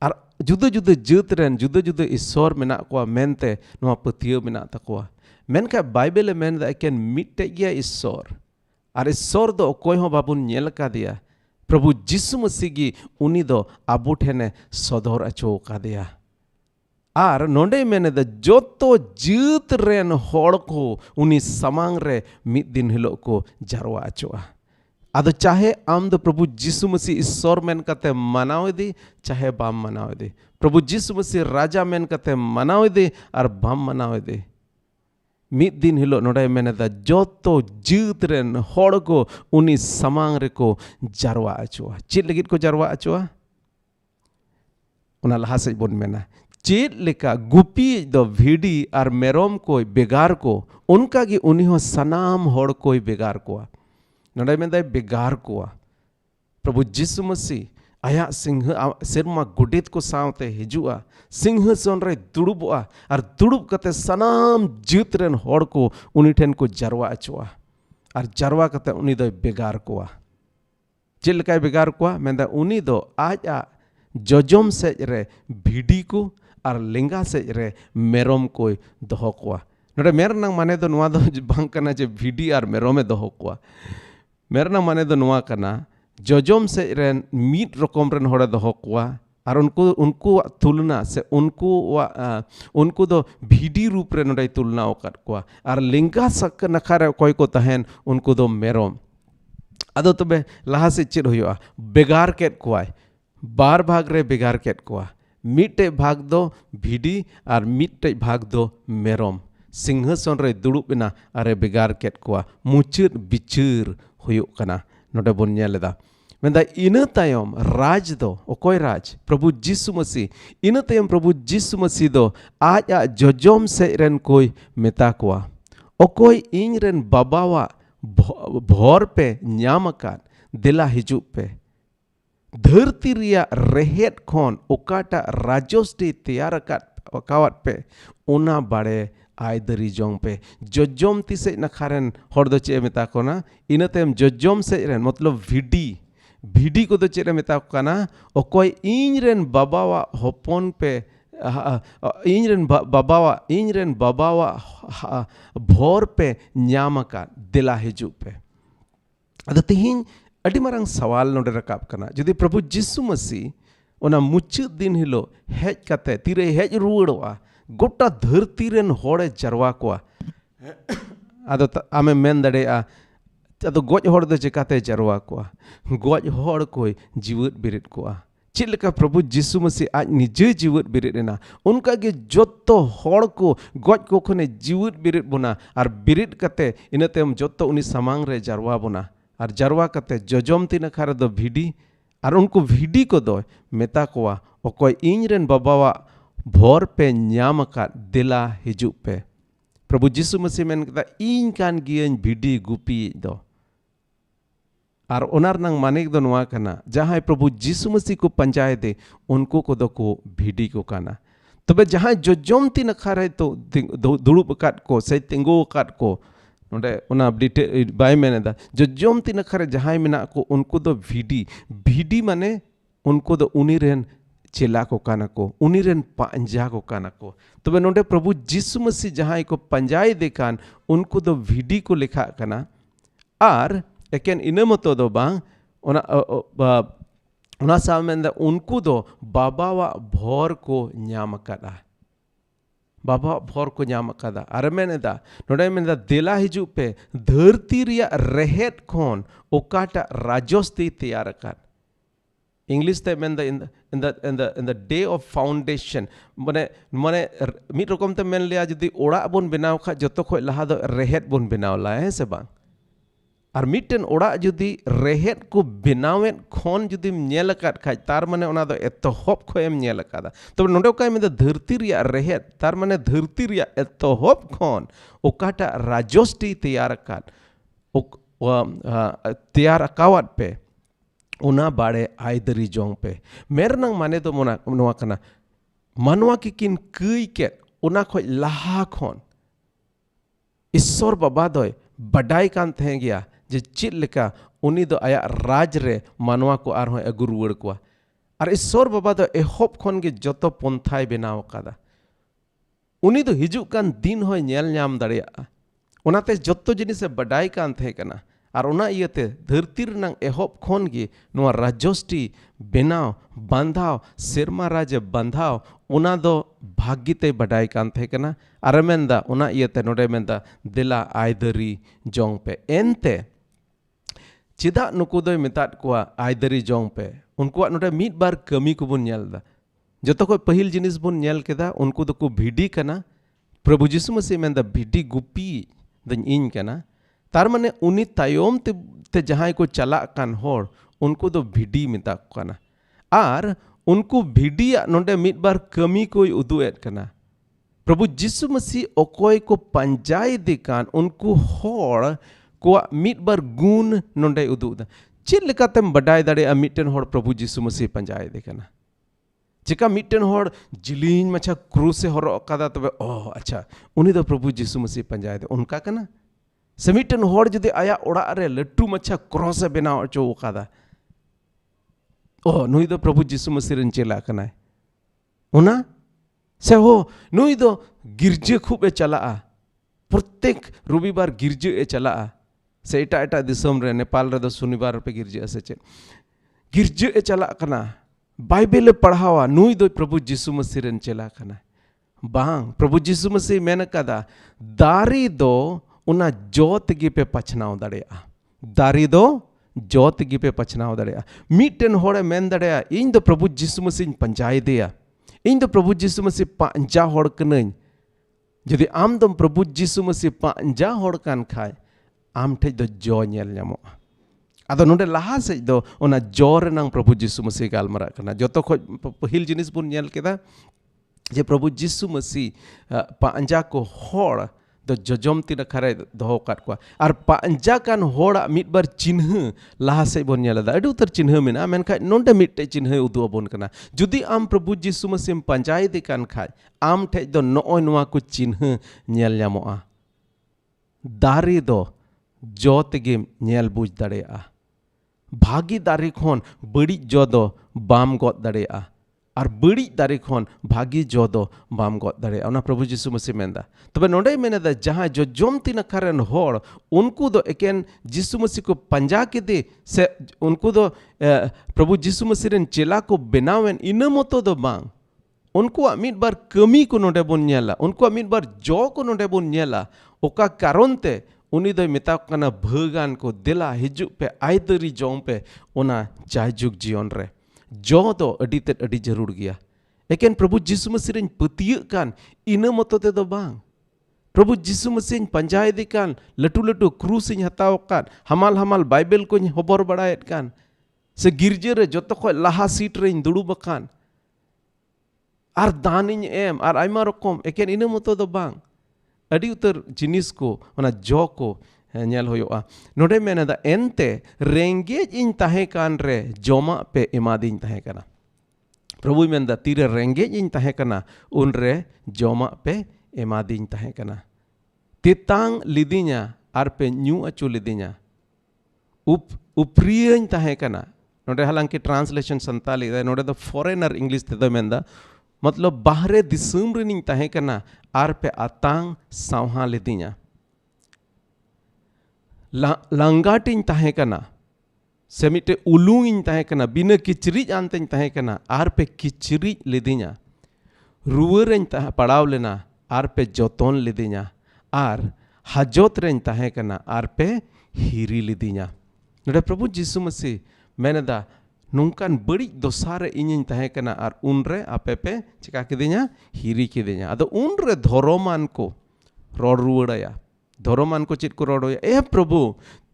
और जुदा जुदा जतरेन जुदा जुदा ईश्वर मेना को मेनते नोआ पतियो मेना ताकोआ मेनखा बाइबल मेन एकेन मिटे गया ईश्वर और ईश्वर दो कोई हो बाबुन नेल का दिया प्रभु यीशु मसीह गी उनी दो आबो ठेने सदर अचो का दिया और नोंडे मेने द जोतो जत रेन होड़ को उनी समांगरे मिद दिन हिलो को jarwa अचोआ आदो चाहे आम दो प्रभु यीशु मसीह ईश्वर मेन कते मनाव दी चाहे बाम मनाव दी प्रभु यीशु मसीह राजा मेन कते मनाव दी और बाम मनाव दी मिद दिन हिलो नोडे मेनेदा जोतो जतरेन होड़ को उनी समांगरेको jarwa अचोआ चित लगित को jarwa अचोआ ᱚᱱᱟ ᱞᱟᱦᱟ ᱥᱮᱫ ᱵᱚᱱ ᱢᱮᱱᱟ ᱪᱮᱫ ᱞᱮᱠᱟ ᱜᱩᱯᱤᱭᱤᱡ ᱫᱚ ᱵᱷᱤᱰᱤ ᱟᱨ ᱢᱮᱨᱚᱢ ᱠᱚᱭ ᱵᱮᱜᱟᱨ ᱠᱚ ᱚᱱᱠᱟᱜᱮ ᱩᱱᱤ ᱦᱚᱸ ᱥᱟᱱᱟᱢ ᱦᱚᱲ ᱠᱚᱭ ᱵᱮᱜᱟᱨ ᱠᱚᱣᱟ ᱱᱚᱰᱮ ᱢᱮᱱᱫᱟᱭ ᱵᱮᱜᱟᱨ ᱠᱚᱣᱟ प्रभु यीशु मसीह आया सेरमा गोฎetko सावते हिजुआ सिंघासन रे दुᱲup'a और दुᱲup कते सनाम जॅtren होड़ को उनी ठेन को jarwa अचुआ और jarwa कते उनी दो बेगार कोआ चेलकाय बेगार कोआ मेंदा उनी दो आज जजम से रे भिडी को और लेंगा से रे मेरम को दोहो कोआ नोडे मेरनांग माने दो नुआ दो बांग कना जे भिडी और मेरमे दोहो कोआ मेरनांग माने दो नुआ कना जजम से रेन मीट रकम रेन होड़े दोहो कोआ और उनको तुलना से उनको दो भिडी रूप रे नोडे तुलना ओकत कोआ और लिंगा सक नखारे कोई को तहन उनको दो मेरम अदो तबे लहा से चेद हुआ बेगार केट कोआय बार भाग रे बेगार केट कोआ मीटे भाग दो भिडी और मीटे भाग दो मेरम सिंघासन रे दुᱲup'ना अरे बेगार केट कोआ मुचाᱹᱫ बिचार हुयुग कना नोडे बोन नेलेदा मेंदा इना तायम राज दो ओकोय राज प्रभु यीशु मसीह इना तायम प्रभु यीशु मसीह दो आज जजम से रेन कोई मेता कोआ ओकोय इन रेन बाबावा भोर पे ᱧᱟᱢᱟᱠᱟᱫ देला हिजुग पे धरती रिया रेहेद खोन ओकाटा राजोष्टी तैयार अकावत पे ओना बाड़े आयदरी जोंग पे जजम तिसे नखारेन होड़ दो चे मेता को ना इनतेम जजम से रेन मतलब भिडी को दो चे मेता को ना ओकोय इन रेन बाबावा होपोन पे इन रेन बाबावा भोर पे ᱧᱟᱢᱟᱠᱟᱫ देला हिजुग पे अदो तिहिन अडी मारंग सवाल नोडे रकाब कना जुदी प्रभु यीशु मसीह ओना मुचाᱹद दिन हिलो हेज कते तीरे हेज रुवाड़ोआ गोटा धरती रेन होड़े jarwa कोआ अदो आमे मेन दड़ेआ अदो गोज होड़ दो चिकाते jarwa कोआ गोज होड़ कोई जीवत बिरिद कोआ चेतलेका प्रभु यीशु मसीह आज निजे जीवत बिरिद एना उनका के जोत्तो होड़ को गोज को खने जीवत बिरिद बोना और बिरिद कते इनते हम जोत्तो उनी samaṅreko jarwa बोना और jarwa कते जजम तीन खारे दो भिडी और उनको भिडी को दो मेता कोआ ओकोय इन रेन बाबावा भोर पे ᱧᱟᱢᱟᱠᱟᱫ देला हिजुग पे प्रभु यीशु मसीह मेन कता इन कान गियन भिडी गुपी दो और ओनार नंग मानिक दो नुआ कना जहां प्रभु यीशु मसीह को पंजाय दे उनको को दो को भिडी को काना तबे जहां जजम तीन खारे तो दुᱲup'akat को से तिंगु'akat को नोडे उना बाय मेनेदा जजम तीन खारे जहां मेना को उनको दो भिडी माने उनको दो उनी रेन चेला को काना को उनी रेन पांजा को काना को तबे नोडे प्रभु यीशु मसीह जहां को पंजाय देकान उनको दो भिडी को लिखा कना और एकेन इना मतो दो बांग ओना सामेंदा उनको दो बाबावा भोर को ᱧᱟᱢᱟᱠᱟᱫᱟ बाबा भोर को ᱧᱟᱢᱟᱠᱟᱫᱟ अरे मेनेदा नोडे मेनेदा देला हिजुग पे धरती रिया रेहेद खोन ओकाटा राजोष्टी तैयार अकाद इंग्लिश ते main in the day of foundation माने मिद रकम ते मेन लिया जदी ओड़ा बोन बनाव खा जतो खय लहा दो रेहेद बोन बनाव ला है से बांग और मिटन ओड़ा जुदी रेहेद को बनावेत खोन जुदी नेल अकाद खाय तार माने ओना दो एतोहब खोयम नेल अकादा तब नोडे काय मेन धरती रिया रेहेद तार माने धरती रिया एतोहब खोन ओकाटा राजोष्टी तैयार अकाद तैयार अकावत पे उना बाड़े आयदरी जोंग पे मेरनांग माने दो मोना नोआ कना मानवा की किन कई के उना खोय लहा खोन ईश्वर बाबा दोय बडाई कान थे गया जे चेतलेका उनी दो आया राज रे मानवा को आरहों अगु रुवाड़ कोआ और ईश्वर बाबा दो एहोब खोन गे जतो पंथाय बेनाव कादा उनी दो हिजुग कान दिन होय नेल ᱧᱟᱢ दाड़िया ओनाते जतो जिनिस बडाई कान थे कना और उना इयते धरती रनांग एहोब खोन गे नोआ राजोष्टी बेनाव बांधाव सेरमा राज बांधाव उना दो भाग्यते बडाई कान थे कना अरे मेंदा उना इयते नोडे मेंदा देला आयदरी जोंग पे एनते चिदा नुकु दोय मेताद कोआ आयदरी जोंग पे उनको नोडे मिद बार कमी को बुन नेलदा जतो को पहिल जिनिस बुन नेल केदा उनको दो को भिडी कना प्रभु यीशु मसीह मेंदा भिडी गुपी दन इन कना तार माने उनी तायम ते जहां को चला कान होड़ उनको दो भिडी मेता कना और उनको भिडी नोंडे मिद बार कमी को उदुएट कना प्रभु जिसु मसीह ओकोय को पंजाय दिकान उनको होड़ को मिद बार गुण नोंडे उदुदा चेतलेकातेम बडाय दाड़े मिटन होड़ प्रभु जिसु मसीह पंजाय दिकाना चिका मिटन होड़ जिलीन मचा क्रूस से होरो कादा तबे ओ अच्छा उनी दो प्रभु जिसु मसीह पंजाय दे उनका कना से मिटन होड़ जदि आया ओड़ा रे लट्टू मचा क्रॉस बनाव चो कादा ओ नुई दो प्रभु जिसु मसीह रन चेला कनाय उना से हो नुई दो गिरजे खूब ए चला प्रत्येक रविवार गिरजे ए चला से एटा एटा दिसम रे नेपाल रे दो शनिवार पे गिरजे से चे गिरजे ए चला कना बाइबल पढ़ावा नुई दो प्रभु जिसु मसीह रन चेला कना बांग प्रभु जिसु मसीह मेन कदा दारी दो उना जोत गी पे पछनाव दड़ेया दारी दो जोत गी पे पछनाव दड़ेया मिटन होड़े मेन दड़ेया इन दो प्रभु जिसु मसीह पंजाय देया इन दो प्रभु जिसु मसीह पांजा होड़ कनई जदि आम दम प्रभु जिसु मसीह पांजा होड़ कान खाय आम ठे दो जो नेल ᱧᱟᱢᱚᱜᱼᱟ आदो नोंडे लाहा से दो ओना जोर नंग प्रभु जिसु मसीह गालमरा कना जतो खो पहिल जिनिस बुन नेल केदा जे प्रभु जिसु मसीह पांजा को होड़ दो जजम तीन खरे दो काट को और पांजा कान होड़ा मिट बार चिन्ह लाहा से बोन नेलदा अडु उतर चिन्ह मेना मेनखा नोंडे मिटटे चिन्ह उदु बोन कना जुदी आम प्रभु जिसु मसीह पंजाय दे कान खाय आम ठे दो नोय नोवा को चिन्ह नेल ᱧᱟᱢᱚᱜᱼᱟ दारी दो जोत गे नेल बुझ दड़ेया भागी दारी खोन बड़ी जो दो बाम गोद दड़ेया और बड़ी दारी खोन भागी जो दो बाम गोद दड़ेया ओना प्रभु जिसु मसीह मेंदा तबे नोंडे मेनेदा जहां जो जोमती न करन होड़ उनको दो एकेन जिसु मसीह को पंजा के दे से उनको दो प्रभु जिसु मसीह रेन चेला को बनावेन इन मतो दो बांग उनको मिद बार कमी को नोंडे बोन नेला उनको मिद बार जो को नोंडे बोन नेला ओका कारणते उनी दो मेता कना भगान को दिला हिजु पे आयदरी जोम पे ओना जायजुग जीवन रे जो दो अडी ते अडी जरूर गया एकेन प्रभु जिसु मसीह रेन पतिय कान इन मतो ते दो बांग प्रभु जिसु मसीह पंजाय दे कान लटू लटू क्रूस इन हताव कान हमाल हमाल बाइबल को हबर बड़ायत कान से गिरजे रे जतो खो लाहा सीट रे दुड़ुब कान आर दानिन एम आर आयमा रकम एकेन इन मतो दो बांग अड़ी उतर जिनिस को ओना जो को नेल होयोआ नोडे मेनेदा एनते रेंगेज इन ताहे कान रे जोमा पे एमादिन ताहे कना प्रभु मेनदा तीरे रेंगेज इन ताहे कना उन रे जोमा पे एमादिन ताहे कना तितांग लिदिnya आर पे न्यू अचु लिदिnya उपरियन ताहे कना नोडे हालांकि ट्रांसलेशन संताली नोडे द फॉरेनर इंग्लिश ते द मेनदा मतलब बाहरे दिसुम रिनिंग ताहे कना आर पे आतांग सावहा लिदिnya लांगाटिन ताहे कना से मिटे उलुंग ताहे कना बिना किचरिज आनते ताहे कना आर पे किचरिज लिदिnya रुवरें ताहे पड़ाव लेना आर पे जोतोन लिदिnya आर हजोत रें ताहे कना आर पे हिरी लिदिnya नोडे प्रभु जिसु मसीह मेनेदा नौकान बड़ी दोसारे इनिन ताहे कना आर उनरे आपे पे चिका किदिnya हिरी किदिnya आदो उनरे धरोमान को रोड रुवड़ाया धरोमान को चित को रोडोया ए प्रभु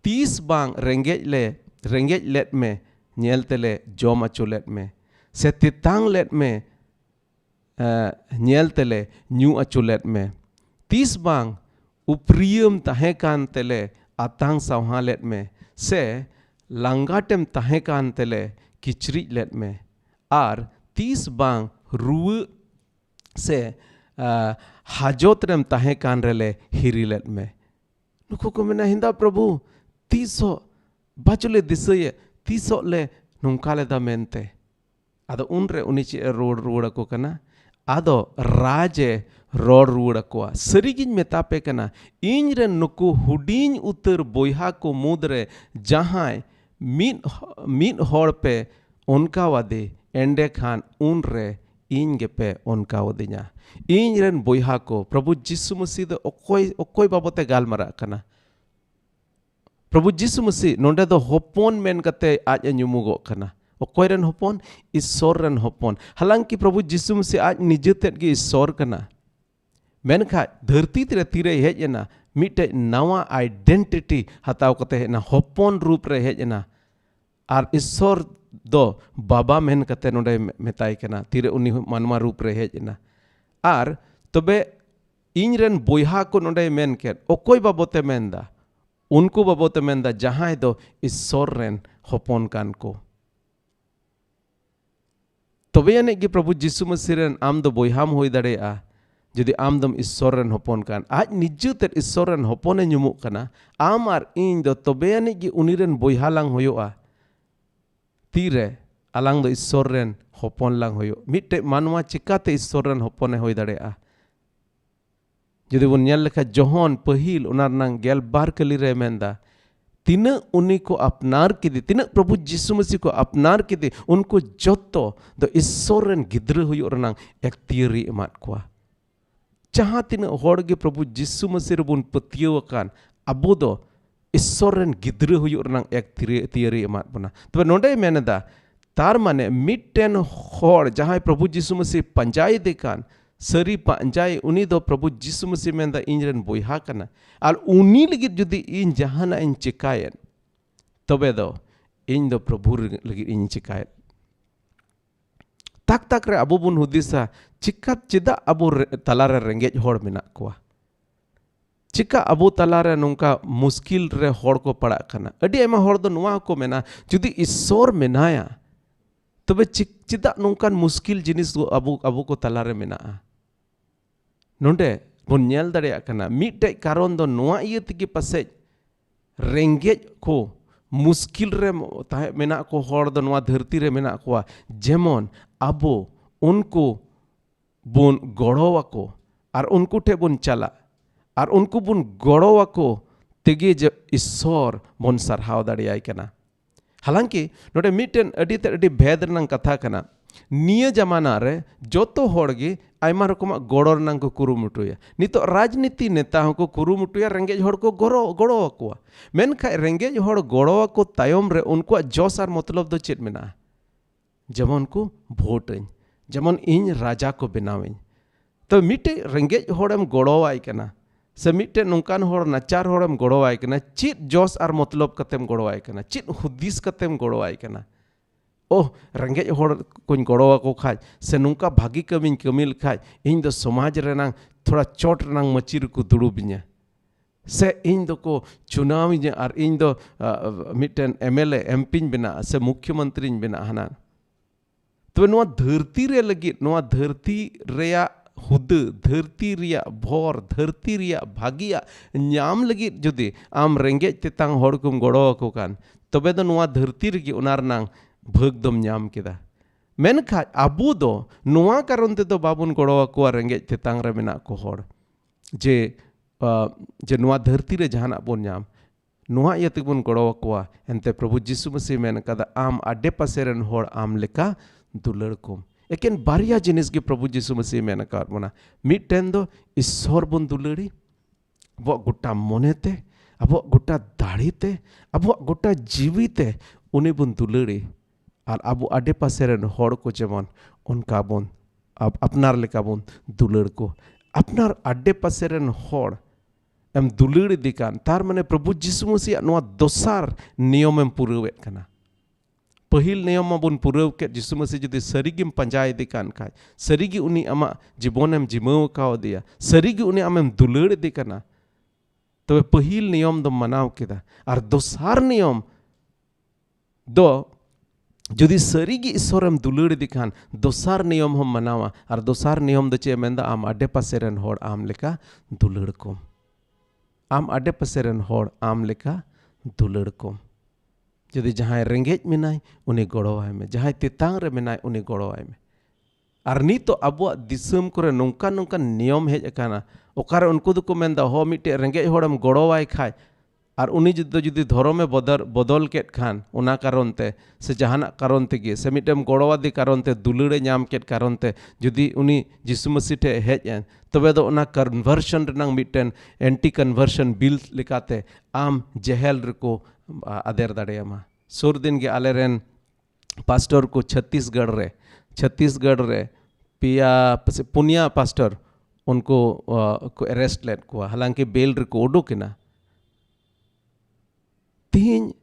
30 बांग रेंगेज लेट में नेल तेले जोम अचुलेट में से तितांग लेट में नेल तेले न्यू अचुलेट में 30 बांग उपरियम ताहे कान तेले आतांग सावहा लेट में से लांगाटेम ताहे कान तेले किचरिज लेट में आर 30 बांग रुव से हाजोत रेम ताहे कान रेले हिरी लेट में नुको को मेना हिंदा प्रभु 300 बाचुले दिसये 300 ले नुंकाले दा मेनते आदो उन रे उनी चे रोड रोड को कना आदो राजे रोड रोड को सरीगिन मेतापे कना इन रे नुको हुडीन उतर बोयहा को मुदरे जहां मीन होड़ पे उनका वादे एंडे खान उन रे इन गे पे उनका वदिnya इन रेन बोयहा को प्रभु जिसु मसीह दो ओकोय बाबते गालमरा कना प्रभु जिसु मसीह नोंडे दो होपोन मेन कते आज ᱧᱩᱢᱩᱜᱚᱜ कना ओकोय रेन होपोन ईश्वर रेन होपोन हालांकि प्रभु जिसु मसीह आज निजेते गे ईश्वर कना मेनखा धरती रे तीरे हेजना मिटे नवा आइडेंटिटी हताव कते हेना होपोन रूप रे हेजना आर ईश्वर do baba men kate nonde metai kana tire uni manwa rup re hej ena ar tobe ᱤᱧ ᱨᱮᱱ ᱵᱚᱭᱦᱟ ᱠᱚ ᱱᱚᱰᱮ ᱢᱮᱱ ᱠᱮᱫ ᱚᱠᱚᱭ ᱵᱟᱵᱚᱛᱮ ᱢᱮᱱᱫᱟ ᱩᱱᱠᱩ ᱵᱟᱵᱚᱛᱮ ᱢᱮᱱᱫᱟ ᱡᱟᱦᱟᱸᱭ ᱫᱚ ᱤᱥᱥᱚᱨ ᱨᱮᱱ ᱦᱚᱯᱚᱱ ᱠᱟᱱ ᱠᱚ ᱛᱚᱵᱮ ᱟᱹᱱᱤᱡ ᱜᱮ ᱯᱨᱚᱵᱷᱩ ᱡᱤᱥᱩ ᱢᱟᱥᱤ ᱨᱮᱱ ᱟᱢ ᱫᱚ ᱵᱚᱭᱦᱟᱢ ᱦᱩᱭ ᱫᱟᱲᱮᱭᱟᱜᱼᱟ ᱡᱩᱫᱤ ᱟᱢ ᱫᱚᱢ ᱤᱥᱥᱚᱨ ᱨᱮᱱ ᱦᱚᱯᱚᱱ ᱠᱟᱱ ᱟᱡ ᱱᱤᱡᱮᱛᱮ ᱤᱥᱥᱚᱨ ᱨᱮᱱ ᱦᱚᱯᱚᱱᱮ ᱧᱩᱢᱩᱜ ᱠᱟᱱᱟ ᱟᱢ ᱟᱨ ᱤᱧ ᱫᱚ ᱛᱚᱵᱮ ᱟᱹᱱᱤᱡ ᱜᱮ ᱩᱱᱤ ᱨᱮᱱ ᱵᱚᱭᱦᱟ ᱞᱟᱝ ᱦᱩᱭᱩᱜᱼᱟ ᱛᱤᱨᱮ ᱟᱞᱟᱝ ᱫᱚ ᱤᱥᱥᱚᱨ ᱨᱮᱱ ᱦᱚᱯᱚᱱ ᱞᱟᱝ ᱦᱩᱭᱩᱜ ᱢᱤᱫᱴᱮᱡ ᱢᱟᱱᱣᱟ ᱪᱤᱠᱟᱹᱛᱮ ᱤᱥᱥᱚᱨ ᱨᱮᱱ ᱦᱚᱯᱚᱱᱮ ᱦᱩᱭ ᱫᱟᱲᱮᱭᱟᱜᱼᱟ ᱡᱩᱫᱤ ᱵᱚᱱ ᱧᱮᱞ ᱞᱮᱠᱷᱟᱱ ᱡᱚᱦᱚᱱ ᱯᱟᱹᱦᱤᱞ ᱚᱱᱟ ᱨᱮᱱᱟᱜ 12 ᱠᱟᱹᱞᱤ ᱨᱮ ᱢᱮᱱᱫᱟ ᱛᱤᱱᱟᱹᱜ ᱩᱱᱤ ᱠᱚ ᱟᱯᱱᱟᱨ ᱠᱮᱫᱮ ᱛᱤᱱᱟᱹᱜ ᱯᱨᱚᱵᱷᱩ ᱡᱤᱥᱩ ᱢᱟᱥᱤ ᱠᱚ ᱟᱯᱱᱟर ᱠᱮᱫᱮ उनको ᱡᱚᱛᱚ ᱫᱚ ᱤᱥᱥᱚᱨ ᱨᱮᱱ ᱜᱤᱫᱽᱨᱟᱹ ᱦᱩᱭᱩᱜ ᱨᱮᱱᱟᱜ ᱮᱠᱛᱤᱭᱟᱹᱨᱤ ᱮᱢᱟᱫ ᱠᱚᱣᱟ ᱡᱟᱦᱟᱸ ᱛᱤᱱᱟᱹᱜ ᱦᱚᱲ ᱜᱮ ᱯᱨᱚᱵᱷᱩ ᱡᱤᱥᱩ ᱢᱟᱥᱤ ᱨᱮᱵᱚᱱ ᱯᱟᱹᱛᱭᱟᱹᱣ ᱟᱠᱟᱱ ᱟᱵᱚ ᱫᱚ ᱤᱥᱥᱚᱨ ᱨᱮᱱ ᱜᱤᱫᱽᱨᱟᱹ ᱦᱩᱭᱩᱜ ᱨᱮᱱᱟᱜ ᱮᱠᱛᱤᱭᱟᱹᱨᱤ ᱮᱢᱟᱫ ᱵᱚᱱᱟ ᱛᱚᱵᱮ ᱱᱚᱰᱮ ᱢᱮᱱᱫᱟ ᱛᱟᱨ ᱢᱟᱱᱮ ᱢᱤᱫᱴᱮᱱ ᱦᱚᱲ ᱡᱟᱦᱟᱸᱭ ᱯᱨᱚᱵᱷᱩ ᱡᱤᱥᱩ ᱢᱟᱥᱤ ᱯᱟᱸᱡᱟᱭᱮᱫᱮ ᱠᱟᱱ ᱥᱟᱹᱨᱤ ᱯᱟᱸᱡᱟᱭ ᱩᱱᱤ ᱫᱚ ᱯᱨᱚᱵᱷᱩ ᱡᱤᱥᱩ ᱢᱟᱥᱤ ᱢᱮᱱᱫᱟ ᱤᱧ ᱨᱮᱱ ᱵᱚᱭᱦᱟ ᱠᱟᱱᱟ ᱟᱨ ᱩᱱᱤ ᱞᱟᱹᱜᱤᱫ ᱡᱩᱫᱤ ᱤᱧ ᱡᱟᱦᱟᱱᱟᱜ ᱤᱧ ᱪᱮᱠᱟᱭᱮᱫ ᱛᱚᱵᱮ ᱫᱚ ᱤᱧ ᱫᱚ ᱯᱨᱚᱵᱷᱩ ᱞᱟᱹᱜᱤᱫ ᱤᱧ ᱪᱮᱠᱟᱭᱮᱫ ᱛᱟᱠ ᱛᱟᱠ ᱨᱮ ᱟᱵᱚ ᱵᱚᱱ ᱦᱩᱫᱤᱥᱟ ᱪᱮᱫᱟᱜ ᱟᱵᱚ ᱛᱟᱞᱟᱨᱮ ᱨᱮᱸᱜᱮᱡ ᱦᱚᱲ ᱢᱮᱱᱟᱜ ᱠᱚᱣᱟ ᱪᱤᱠᱟ ᱟᱵᱚ ᱛᱟᱞᱟᱨᱮ ᱱᱚᱝᱠᱟ ᱢᱩᱥᱠᱤᱞ ᱨᱮ ᱦᱚᱲ ᱠᱚ ᱯᱟᱲᱟᱜ ᱠᱟᱱᱟ ᱟᱹᱰᱤ ᱟᱭᱢᱟ ᱦᱚᱲ ᱫᱚ ᱱᱚᱣᱟ ᱦᱚᱸᱠᱚ ᱢᱮᱱᱟ ᱡᱩᱫᱤ ᱤᱥᱥᱚᱨ ᱢᱮᱱᱟᱭᱟ ᱛᱚᱵᱮ ᱪᱮᱫᱟᱜ ᱱᱚᱝᱠᱟᱱ ᱢᱩᱥᱠᱤᱞ ᱡᱤᱱᱤᱥ ᱟᱵᱚ ko ᱛᱟᱞᱟᱨᱮ ᱢᱮᱱᱟᱜᱼᱟ ᱱᱚᱰᱮ ᱵᱚᱱ ᱧᱮᱞ ᱫᱟᱲᱮᱭᱟᱜ ᱠᱟᱱᱟ ᱢᱤᱫᱴᱮᱡ ᱠᱟᱨᱚᱱ ᱫᱚ ᱱᱚᱣᱟ ᱤᱭᱟᱹ ᱛᱮᱜᱮ ᱯᱟᱥᱮᱡ ᱨᱮᱸᱜᱮᱡ ko मुश्किल रे मेना को हर दो नवा धरती रे मेना को जेमन आबो उनको बुन गड़ोवाको और उनको ठे बुन चला और उनको बुन गड़ोवाको तेगे जे ईश्वर बुन सरहाव दाड़ियाय कना हालांकि नोडे मिटन अडी ते अडी भेद रनंग कथा कना निया जमाना रे जोतो होड़गे आयमा रकमा गड़ो रनंग को कुरुमुटुया नितो राजनीति नेता को कुरुमुटुया रेंगेज होड़ को गड़ो आकोआ मेनखाय रेंगेज होड़ गड़ो आको तायम रे उनको जोस आर मतलब दो चेत मेना जेमन को भोटन जेमन इन राजा को बनावें तो मिटे रेंगेज होड़म गड़ोवाय कना से मिटे नौकान होड़ नाचार होड़म गड़ोवाय कना चित जोस आर मतलब कतेम गड़ोवाय कना चित हुदिस कतेम गड़ोवाय कना ओह रेंगेज होड़ कोई गड़ोवा को खाज से नौका भागी कमिन कमिल खाज इन दो समाज रेनांग थोड़ा चोट रेनांग मचिर को दुड़ुबिnya से इन दो को चुनावी और इन दो मिटन एमएलए एमपीन बना से मुख्यमंत्री बना हना तो नवा धरती रे लगी नवा धरती रेया हुद धरती रिया भोर धरती रिया भागिया ᱧᱟᱢ लगी जुदी आम रेंगेज तेतांग होड़ कुम गड़ो को कान तबे दो नवा धरती रगी उनार नांग भाग दम ᱧᱟᱢ केदा मेनखा आबू दो नवा कारण ते दो बाबुन गड़ो को रेंगेज तेतांग रे मेना को होड़ जे नवा धरती रे जहाना बोन ᱧᱟᱢ नवा इयते बोन गड़ो को एनते प्रभु यीशु मसीह मेन कदा आम आडे पासे रन होड़ आम लेका दुलड़ को एकेन बारिया जिनिस के प्रभु यीशु मसीह मेन कर बना मिटन दो ईश्वर बोन दुलड़ी अब गोटा मोनेते अब गोटा दाढ़ीते अब गोटा जीवीते उन्हें बोन दुलड़ी और अब आडे पासे रन होड़ को जेमन उनका बोन अब अपनार लेका बोन दुलड़ को अपनार आडे पासे रन होड़ एम दुलड़ी दिकान तार माने प्रभु यीशु मसीह नवा दोसार नियम एम पुरवेत कना पहिल नियम बोन पुरव के यीशु मसीह जुदी सरीगिम पंजाय दिकान खाय सरीगी उनी आमा जीवनम जिमाव काव दिया सरीगी उनी आमेम दुलड़ दिकाना तो पहिल नियम दो मनाव केदा और दोसार नियम दो जुदी सरीगी ईश्वरम दुलड़ दिखान दोसार नियम हम मनावा और दोसार नियम दो चे मेंदा आम आडे पासे रन होड़ आम लेका दुलड़ को आम आडे पासे रन होड़ आम लेका दुलड़ को जुदी जहां रेंगेज मेनाय उनी गड़ोवाय में जहां तेतांग रे मेनाय उनी गड़ोवाय में और नी तो अबुआ दिसम करे नौका नौका नियम हेज अकाना ओकारे उनको दो को मेंदा हो मिटे रेंगेज होड़म गड़ोवाय खाय और उनी जुदी धर्मे बदल केट खान उना कारण ते से जहाना कारण तेगे से मिटम गड़ोवादी कारण ते दुलड़े नाम केट कारण ते जुदी उनी यीशु मसीह ठे हेज एन तबे दो उना कन्वर्शन रनांग मिटन एंटी कन्वर्शन बिल लेकाते आम जेहेल रको आदेर दाड़ेयामा सुर दिन के आलेरेन पास्टर को छत्तीसगढ़ रे पिया पुनिया पास्टर उनको को अरेस्ट लेट को हालांकि बेल रको उडुकिना तीन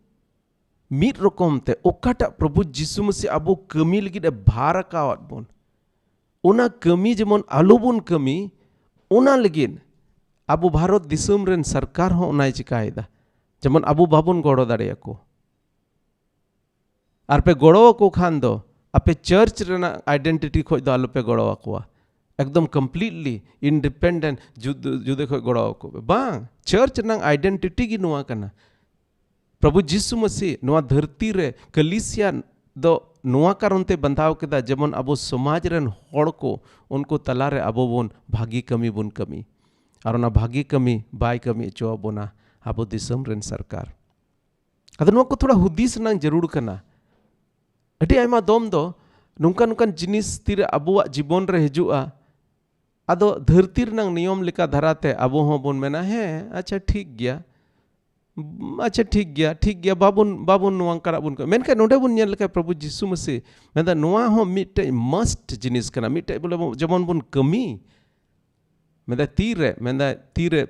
ᱢᱤᱫ ᱨᱚᱠᱚᱢ ᱛᱮ ᱚᱠᱟᱴᱟᱜ ᱯᱨᱚᱵᱷᱩ ᱡᱤᱥᱩ ᱢᱟᱥᱤ ᱟᱵᱚ ᱠᱟᱹᱢᱤ ᱞᱟᱹᱜᱤᱫ ᱮ ᱵᱷᱟᱨ ᱟᱠᱟᱣᱟᱫ ᱵᱚᱱ, ᱚᱱᱟ ᱠᱟᱹᱢᱤ ᱡᱮᱢᱚᱱ ᱟᱞᱚ ᱵᱚᱱ ᱠᱟᱹᱢᱤ, ᱚᱱᱟ ᱞᱟᱹᱜᱤᱫ ᱟᱵᱚ ᱵᱷᱟᱨᱚᱛ ᱫᱤᱥᱚᱢ ᱨᱮᱱ ᱥᱚᱨᱠᱟᱨ ᱦᱚᱸ ᱚᱱᱟᱭ ᱪᱤᱠᱟᱭᱮᱫᱟ, ᱡᱮᱢᱚᱱ ᱟᱵᱚ ᱵᱟᱵᱚᱱ ᱜᱚᱲᱚ ᱫᱟᱲᱮᱭᱟᱠᱚ᱾ ᱟᱨ ᱯᱮ ᱜᱚᱲᱚ ᱟᱠᱚ ᱠᱷᱟᱱ ᱫᱚ ᱟᱯᱮ ᱪᱟᱨᱪ ᱨᱮᱱᱟᱜ ᱟᱭᱰᱮᱱᱴᱤᱴᱤ ᱠᱷᱚᱡ ᱫᱚ ᱟᱞᱚᱯᱮ ᱜᱚᱲᱚ ᱟᱠᱚᱣᱟ, ᱮᱠᱫᱚᱢ ᱠᱚᱢᱯᱞᱤᱴᱞᱤ ᱤᱱᱰᱤᱯᱮন্ডᱮন্ট ᱡᱩᱫᱟᱹ ᱠᱷᱚᱡ ᱜᱚᱲᱚ ᱟᱠᱚ ᱵᱟᱝ, ᱪᱟᱨᱪ ᱨᱮᱱᱟᱜ ᱟᱭᱰᱮᱱᱴᱤᱴᱤ ᱜᱮ ᱱᱚᱣᱟ ᱠᱟᱱᱟ। ᱯᱨᱚᱵᱷᱩ ᱡᱤᱥᱩ ᱢᱟᱥᱤ ᱱᱚᱣᱟ ᱫᱷᱟᱹᱨᱛᱤ ᱨᱮ ᱠᱟᱹᱞᱤᱥᱤᱭᱟ ᱫᱚ ᱱᱚᱣᱟ ᱠᱟᱨᱚᱱ ᱛᱮ ᱵᱟᱸধাᱣ ᱠᱮᱫᱟ, ᱡᱮᱢᱚᱱ ᱟᱵᱚ ᱥᱚᱢᱟᱡᱽ ᱨᱮᱱ ᱦᱚᱲ ᱠᱚ ᱩᱱᱠᱩ ᱛᱟᱞᱟᱨᱮ ᱟᱵᱚ ᱵᱚᱱ ᱵᱷᱟᱹᱜᱤ ᱠᱟᱹᱢᱤ ᱵᱚᱱ ᱠᱟᱹᱢᱤ, ᱟᱨ ᱚᱱᱟ ᱵᱷᱟᱹᱜᱤ ᱠᱟᱹᱢᱤ ᱵᱟᱭ ᱠᱟᱹᱢᱤ ᱦᱚᱪᱚ ᱟᱵᱚᱱᱟ ᱟᱵᱚ ᱫᱤᱥᱚᱢ ᱨᱮᱱ ᱥᱚᱨᱠᱟᱨ। ᱟᱫᱚ ᱱᱚᱣᱟ ᱠᱚ ᱛᱷᱚᱲᱟ ᱦᱩᱫᱤᱥ ᱨᱮᱱᱟᱜ ᱡᱟᱹᱨᱩᱲ ᱠᱟᱱᱟ। ᱟᱹᱰᱤ ᱟᱭᱢᱟ ᱫᱚᱢ ᱫᱚ ᱱᱚᱝᱠᱟᱱ ᱡᱤᱱᱤᱥ ᱛᱤᱨᱮ ᱟᱵᱚᱣᱟᱜ ᱡᱤᱵᱚᱱ ᱨᱮ ᱦᱤᱡᱩᱜᱼᱟ, ᱟᱫᱚ ᱫᱷᱟᱹᱨᱛᱤ ᱨᱮᱱᱟᱜ ᱱᱤᱭᱚᱢ ᱞᱮᱠᱟ ᱫᱷᱟᱨᱟᱛᱮ ᱟᱵᱚ ᱦᱚᱸᱵᱚᱱ ᱢᱮᱱᱟ ᱦᱮᱸ ᱟᱪᱪᱷᱟ ᱴᱷᱤᱠ ᱜᱮᱭᱟ, ᱴᱷᱤक ᱜᱮᱭᱟ babun ᱱᱚᱣᱟ ᱠᱟᱨᱟᱜ ᱵᱚᱱ, ᱢᱮᱱᱠᱷᱟᱱ ᱱᱚᱰᱮ ᱵᱚᱱ ᱧᱮᱞ ᱞᱮᱠᱷᱟᱱ ᱯᱨᱚᱵᱷᱩ ᱡᱤᱥᱩ ᱢᱟᱥᱤ ᱢᱮᱱᱫᱟ ᱱᱚᱣᱟ ᱦᱚᱸ ᱢᱤᱫᱴᱮᱡ ᱢᱟᱥᱴ ᱡᱤᱱᱤᱥ ᱠᱟᱱᱟ, ᱢᱤᱫᱴᱮᱡ ᱵᱚᱞᱮ ᱡᱮᱢᱚᱱ ᱵᱚᱱ ᱠᱟᱹᱢᱤ, ᱢᱮᱱᱫᱟ ᱛᱤᱨᱮ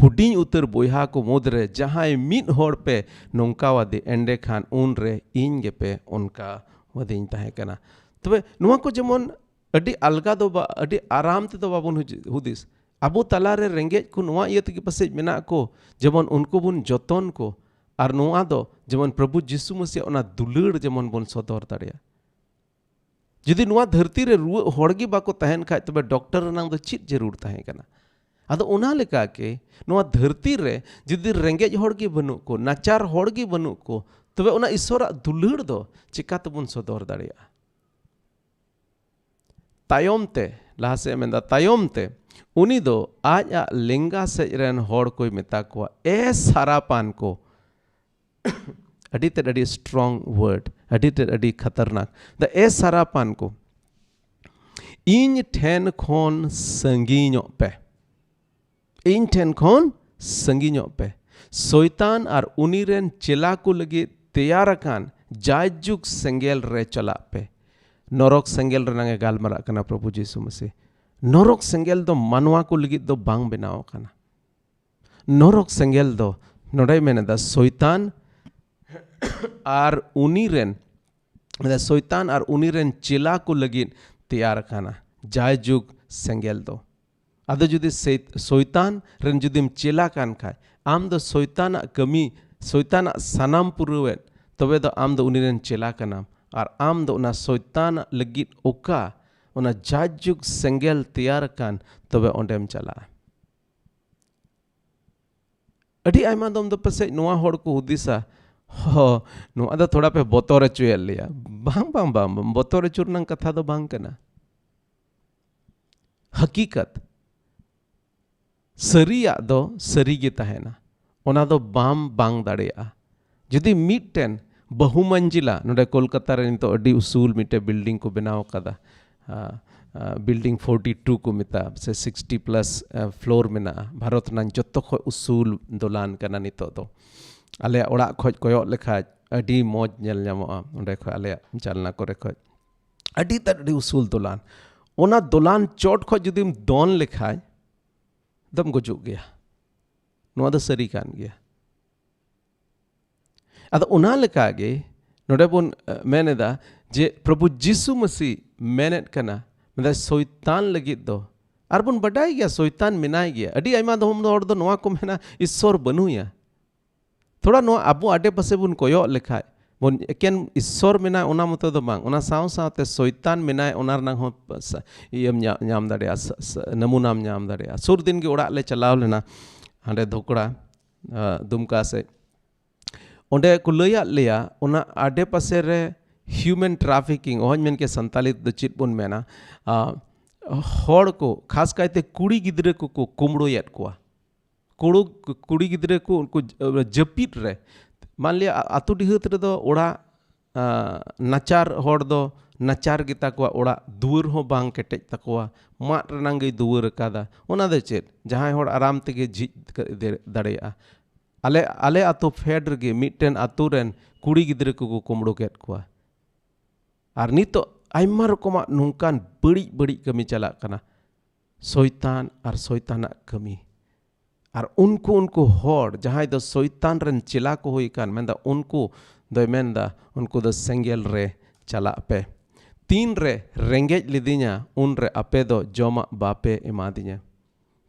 ᱦᱩᱰᱤᱧ ᱩᱛᱟᱹᱨ ᱵᱚᱭᱦᱟ ᱠᱚ ᱢᱩᱫᱽᱨᱮ ᱡᱟᱦᱟᱸᱭ ᱢᱤᱫ ᱦᱚᱲ ᱯᱮ ᱱᱚᱝᱠᱟᱣᱟᱫᱮ, ᱮᱸᱰᱮ ᱠᱷᱟᱱ ᱩᱱᱨᱮ ᱤᱧ ᱜᱮᱯᱮ ᱚᱱᱠᱟᱣᱟᱫᱤᱧ ᱛᱟᱦᱮᱸ ᱠᱟᱱᱟ। ᱛᱚᱵᱮ ᱱᱚᱣᱟ ᱠᱚ ᱡᱮᱢᱚᱱ ᱟᱹᱰᱤ ᱟᱞᱜᱟ ᱫᱚ ᱟᱹᱰᱤ ᱟᱨᱟᱢ ᱛᱮᱫᱚ ᱵᱟᱵᱚᱱ ᱦᱩᱫᱤᱥ, ᱟᱵᱚ ᱛᱟᱞᱟᱨᱮ ᱨᱮᱸᱜᱮᱡ ᱠᱚ ᱱᱚᱣᱟ ᱤᱭᱟᱹ ᱛᱮᱜᱮ ᱯᱟᱥᱮᱡ ᱢᱮᱱᱟᱜ ᱠᱚ, ᱡᱮᱢᱚᱱ ᱩᱱᱠᱩ ᱵᱚᱱ ᱡᱚᱛᱚᱱ ko, ᱟᱨ ᱱᱚᱣᱟ ᱫᱚ ᱡᱮᱢᱚन ᱯᱨᱚᱵᱷᱩ ᱡᱤᱥᱩ ᱢᱟᱥᱤ ᱚᱱᱟ ᱫᱩᱞᱟᱹᱲ ᱡᱮᱢᱚᱱ ᱵᱚᱱ ᱥᱚᱫᱚᱨ ᱫᱟᱲᱮᱭᱟᱜ। ᱡᱩᱫᱤ ᱱᱚᱣᱟ ᱫᱷᱟᱹᱨᱛᱤ ᱨᱮ ᱨᱩᱣᱟᱹᱜ ᱦᱚᱲ ᱜᱮ ᱵᱟᱠᱚ ᱛᱟᱦᱮᱱ ᱠᱷᱟᱡ ᱛᱚᱵᱮ ᱰᱚᱠᱴᱚᱨ ᱨᱮᱱᱟᱜ ᱫᱚ ᱪᱮᱫ ᱡᱟᱹᱨᱩᱲ ᱛᱟᱦᱮᱸ ᱠᱟᱱᱟ। ᱟᱫᱚ ᱚᱱᱟ ᱞᱮᱠᱟ ᱜᱮ ᱱᱚᱣᱟ ᱫᱷᱟᱹᱨᱛᱤ ᱨᱮ ᱡᱩᱫᱤ ᱨᱮᱸᱜᱮᱡ ᱦᱚᱲ ᱜᱮ ᱵᱟᱹᱱᱩᱜ ᱠᱚ, ᱱᱟᱪᱟᱨ ᱦᱚᱲ ᱜᱮ ᱵᱟᱹᱱᱩᱜ ᱠᱚ, ᱛᱚᱵᱮ ᱚᱱᱟ ᱤᱥᱥᱚᱨᱟᱜ ᱫᱩᱞᱟᱹᱲ ᱫᱚ ᱪᱤᱠᱟ ᱛᱮᱵᱚᱱ ᱥᱚᱫᱚᱨ ᱫᱟᱲᱮᱭᱟᱜᱼᱟ। ᱛᱟᱭᱚᱢ ᱛᱮ ᱞᱟᱦᱟ ᱥᱮᱫ ᱢᱮᱱᱫᱟ ᱛᱟᱭᱚᱢ ᱛᱮ ᱩᱱᱤ ᱫᱚ ᱟᱡᱟᱜ ᱞᱮᱸᱜᱟ ᱥᱮᱡ ᱨᱮᱱ ᱦᱚᱲ ᱠᱚᱭ ᱢᱮᱛᱟ ᱠᱚᱣᱟ, ᱥᱟᱨᱟᱯᱟᱱ ko, ᱟᱹᱰᱤ ᱛᱮᱫ ᱟᱹᱰᱤ ᱥᱴᱨᱚᱝ ᱣᱟᱨᱰ, ᱟᱹᱰᱤ ᱛᱮᱫ ᱟᱹᱰᱤ ᱠᱷᱟᱛᱟᱨᱱᱟᱠ, ᱥᱟᱨᱟᱯᱟᱱ ko, ᱤᱧ ᱴᱷᱮᱱ ᱠᱷᱚᱱ ᱥᱟᱺᱜᱤᱧᱚᱜ ᱯᱮ, ᱤᱧ ᱴᱷᱮᱱ ᱠᱷᱚᱱ ᱥᱟᱺᱜᱤᱧᱚᱜ ᱯᱮ, ᱥᱚᱭᱛᱟᱱ ᱟᱨ ᱩᱱᱤ ᱨᱮᱱ ᱪᱮᱞᱟ ᱠᱚ ᱞᱟᱹᱜᱤᱫ ᱛᱮᱭᱟᱨ ᱟᱠᱟᱱ ᱡᱟᱭᱡᱩᱜᱽ ᱥᱮᱸᱜᱮᱞ ᱨᱮ ᱪᱟᱞᱟᱜ ᱯᱮ। ᱱᱚᱨᱚᱠ ᱥᱮᱸᱜᱮᱞ ᱨᱮᱱᱟᱜ ᱮ ᱜᱟᱞᱢᱟᱨᱟᱜ ᱠᱟᱱᱟ ᱯᱨᱚᱵᱷᱩ ᱡᱤᱥᱩ ᱢᱟᱥᱤ। ᱱᱚᱨᱚᱠ ᱥᱮᱸᱜᱮᱞ ᱫᱚ ᱢᱟᱱᱣᱟ ᱠᱚ ᱞᱟᱹᱜᱤᱫ ᱫᱚ ᱵᱟᱝ ᱵᱮᱱᱟᱣ ᱟᱠᱟᱱᱟ। ᱱᱚᱨᱚᱠ ᱥᱮᱸᱜᱮᱞ ᱫᱚ ᱱᱚᱰᱮ ᱢᱮᱱᱮᱫᱟ ᱥᱚᱭᱛᱟᱱ ᱟᱨ ᱩᱱᱤ ᱨᱮᱱ ᱪᱮᱞᱟ ᱠᱚ ᱞᱟᱹᱜᱤᱫ ᱛᱮᱭᱟᱨ ᱟᱠᱟᱱᱟ ᱡᱟᱭᱡᱩᱜᱽ ᱥᱮᱸᱜᱮᱞ ᱫᱚ। ᱟᱫᱚ ᱡᱩᱫᱤ ᱥᱚᱭᱛᱟᱱ ᱨᱮᱱ ᱡᱩᱫᱤᱢ ᱪᱮᱞᱟ ᱠᱟᱱ ᱠᱷᱟᱡ, ᱟᱢ ᱫᱚ ᱥᱚᱭᱛᱟᱱᱟᱜ ᱠᱟᱹᱢᱤ, ᱥᱚᱭᱛᱟᱱᱟᱜ ᱥᱟᱱᱟᱢ ᱯᱩᱨᱟᱹᱣᱮᱫ, ᱛᱚᱵᱮ ᱫᱚ ᱟᱢ ᱫᱚ ᱩᱱᱤ ᱨᱮᱱ ᱪᱮᱞᱟ ᱠᱟᱱᱟᱢ, ᱟᱨ ᱟᱢ ᱫᱚ ᱚᱱᱟ ᱥᱚᱭᱛᱟᱱᱟᱜ ᱞᱟᱹᱜᱤᱫ ᱚᱠᱟ ᱚᱱᱟ ᱡᱟᱭᱡᱩᱜᱽ ᱥᱮᱸᱜᱮᱞ ᱛᱮᱭᱟᱨ ᱟᱠᱟᱱ, ᱛᱚᱵᱮ ᱚᱸᱰᱮᱢ ᱪᱟᱞᱟᱜᱼᱟ। ᱟᱹᱰᱤ ᱟᱭᱢᱟ ᱫᱚᱢ ᱫᱚ ᱯᱟᱥᱮᱡ ᱱᱚᱣᱟ ᱦᱚᱲ ᱠᱚ ᱦᱩᱫᱤᱥᱟ, ᱱᱚᱣᱟ ᱫᱚ ᱛᱷᱚᱲᱟ ᱯᱮ ᱵᱚᱛᱚᱨ ᱦᱚᱪᱚᱭᱮᱫ ᱞᱮᱭᱟ। ᱵᱟᱝ, ᱵᱚᱛᱚᱨ ᱦᱚᱪᱚ ᱨᱮᱱᱟᱜ ᱠᱟᱛᱷᱟ ᱫᱚ ᱵᱟᱝ ᱠᱟᱱᱟ। ᱦᱟᱹᱠᱤᱠᱟᱛ ᱥᱟᱹᱨᱤᱭᱟᱜ ᱫᱚ ᱥᱟᱹᱨᱤ ᱜᱮ ᱛᱟᱦᱮᱱᱟ, ᱚᱱᱟ ᱫᱚ ᱵᱟᱝ ᱫᱟᱲᱮᱭᱟᱜᱼᱟ। ᱡᱩᱫᱤ ᱢᱤᱫᱴᱮᱱ ᱵᱟᱹᱦᱩ ᱢᱚᱧᱡᱤᱞᱟ, ᱱᱚᱰᱮ ᱠᱳᱞᱠᱟᱛᱟ ᱨᱮ ᱱᱤᱛᱚᱜ ᱟᱹᱰᱤ ᱩᱥᱩᱞ ᱢᱤᱫᱴᱮᱱ ᱵᱤᱞᱰᱤᱝ ᱠᱚ ᱵᱮᱱᱟᱣ ᱟᱠᱟᱫᱟ, ᱵᱤᱞᱰᱤᱝ 42 को मेता से 60+ फ्लोर मेना भारत रनांग जत्तो खो उसूल दोलान कना नितो दो आले ओड़ा खोज कोयok लेखा अडी मौज नेल ᱧᱟᱢᱚᱜᱼᱟ ᱚᱸᱰᱮ ᱠᱷᱚᱡ ᱟᱞᱮ ᱡᱟᱞᱱᱟ ᱠᱚᱨᱮ ᱠᱷᱚᱡ ᱟᱹᱰᱤ ᱛᱮᱫ ᱟᱹᱰᱤ ᱩᱥᱩᱞ ᱫᱚᱞᱟᱱ ᱚᱱᱟ ᱫᱚᱞᱟᱱ ᱪᱚᱴ ᱠᱷᱚᱡ ᱡᱩᱫᱤᱢ ᱫᱚᱱ ᱞᱮᱠᱷᱟᱡ ᱫᱚᱢ ᱜᱩᱡᱩᱜ ᱜᱮᱭᱟ ᱱᱚᱣᱟ ᱫᱚ ᱥᱟᱹᱨᱤ ᱠᱟᱱ ᱜᱮᱭᱟ ᱟᱫᱚ ᱚᱱᱟ ᱞᱮᱠᱟ ᱜᱮ ᱱᱚᱰᱮ ᱵᱚᱱ ᱢᱮᱱᱮᱫᱟ ᱡᱮ ᱯᱨᱚभु ᱡᱤᱥᱩ ᱢᱟᱥᱤ ᱢᱮᱱᱮᱫ ᱠᱟᱱᱟ ᱢᱮᱱᱫᱟ शैतान लगित दो आर बन बडाय गया शैतान मेनाय गया अडी आयमा दम हर दो नोआ को मेना ईश्वर बनुया थोड़ा नो आबो आडे पासे बन कोयok लेखाय बन एकेन ईश्वर मेना ओना मत दो बांग ओना साव सावते शैतान मेनाय ओनार नांग हो इयम ᱧᱟᱢ दाड़ेया नमूनाम ᱧᱟᱢ दाड़ेया सुर दिन के ओड़ा ले चलाव लेना हांडे धोकड़ा दुमका से ओंडे को लैया लेया ओना आडे पासे रे ह्यूमन ट्राफिकिंग ओहन मेन के संतालित द चित बन मेना होṛको खास कायते कुड़ी गिद्रे को कुमड़ोयत कोआ कुड़ी गिद्रे को उनको जपीट रे मान लिया आतु डिहत रे दो ओड़ा नाचार होड़ दो नाचार गिता कोआ ओड़ा दुवर हो बांग केटेज तकोआ माट रनांगे दुवर कादा ओना दे चेत जहां होड़ आराम तेगे झिज दाड़ेया आले आले आतो फेड रे मिटन आतु रेन कुड़ी गिद्रे को कुमड़ो केत कोआ आर नितो आयमा रकमा नोंकान बड़ी बड़ी कमी चला कना शैतान आर शैताना कमी आर उनको होड़ जहां दो शैतान रन चिला को होई कान मेंदा उनको ᱫᱚᱭ ᱢᱮᱱᱫᱟ ᱩᱱᱠᱩ ᱫᱚ ᱥᱮᱸᱜᱮᱞ ᱨᱮ ᱪᱟᱞᱟᱜ ᱯᱮ, ᱛᱤᱱ ᱨᱮ ᱨᱮᱸᱜᱮᱡ ᱞᱤᱫᱤᱧᱟ ᱩᱱ ᱨᱮ ᱟᱯᱮ ᱫᱚ ᱡᱚᱢᱟᱜ ᱵᱟᱯᱮ ᱮᱢᱟᱫᱤᱧᱟ,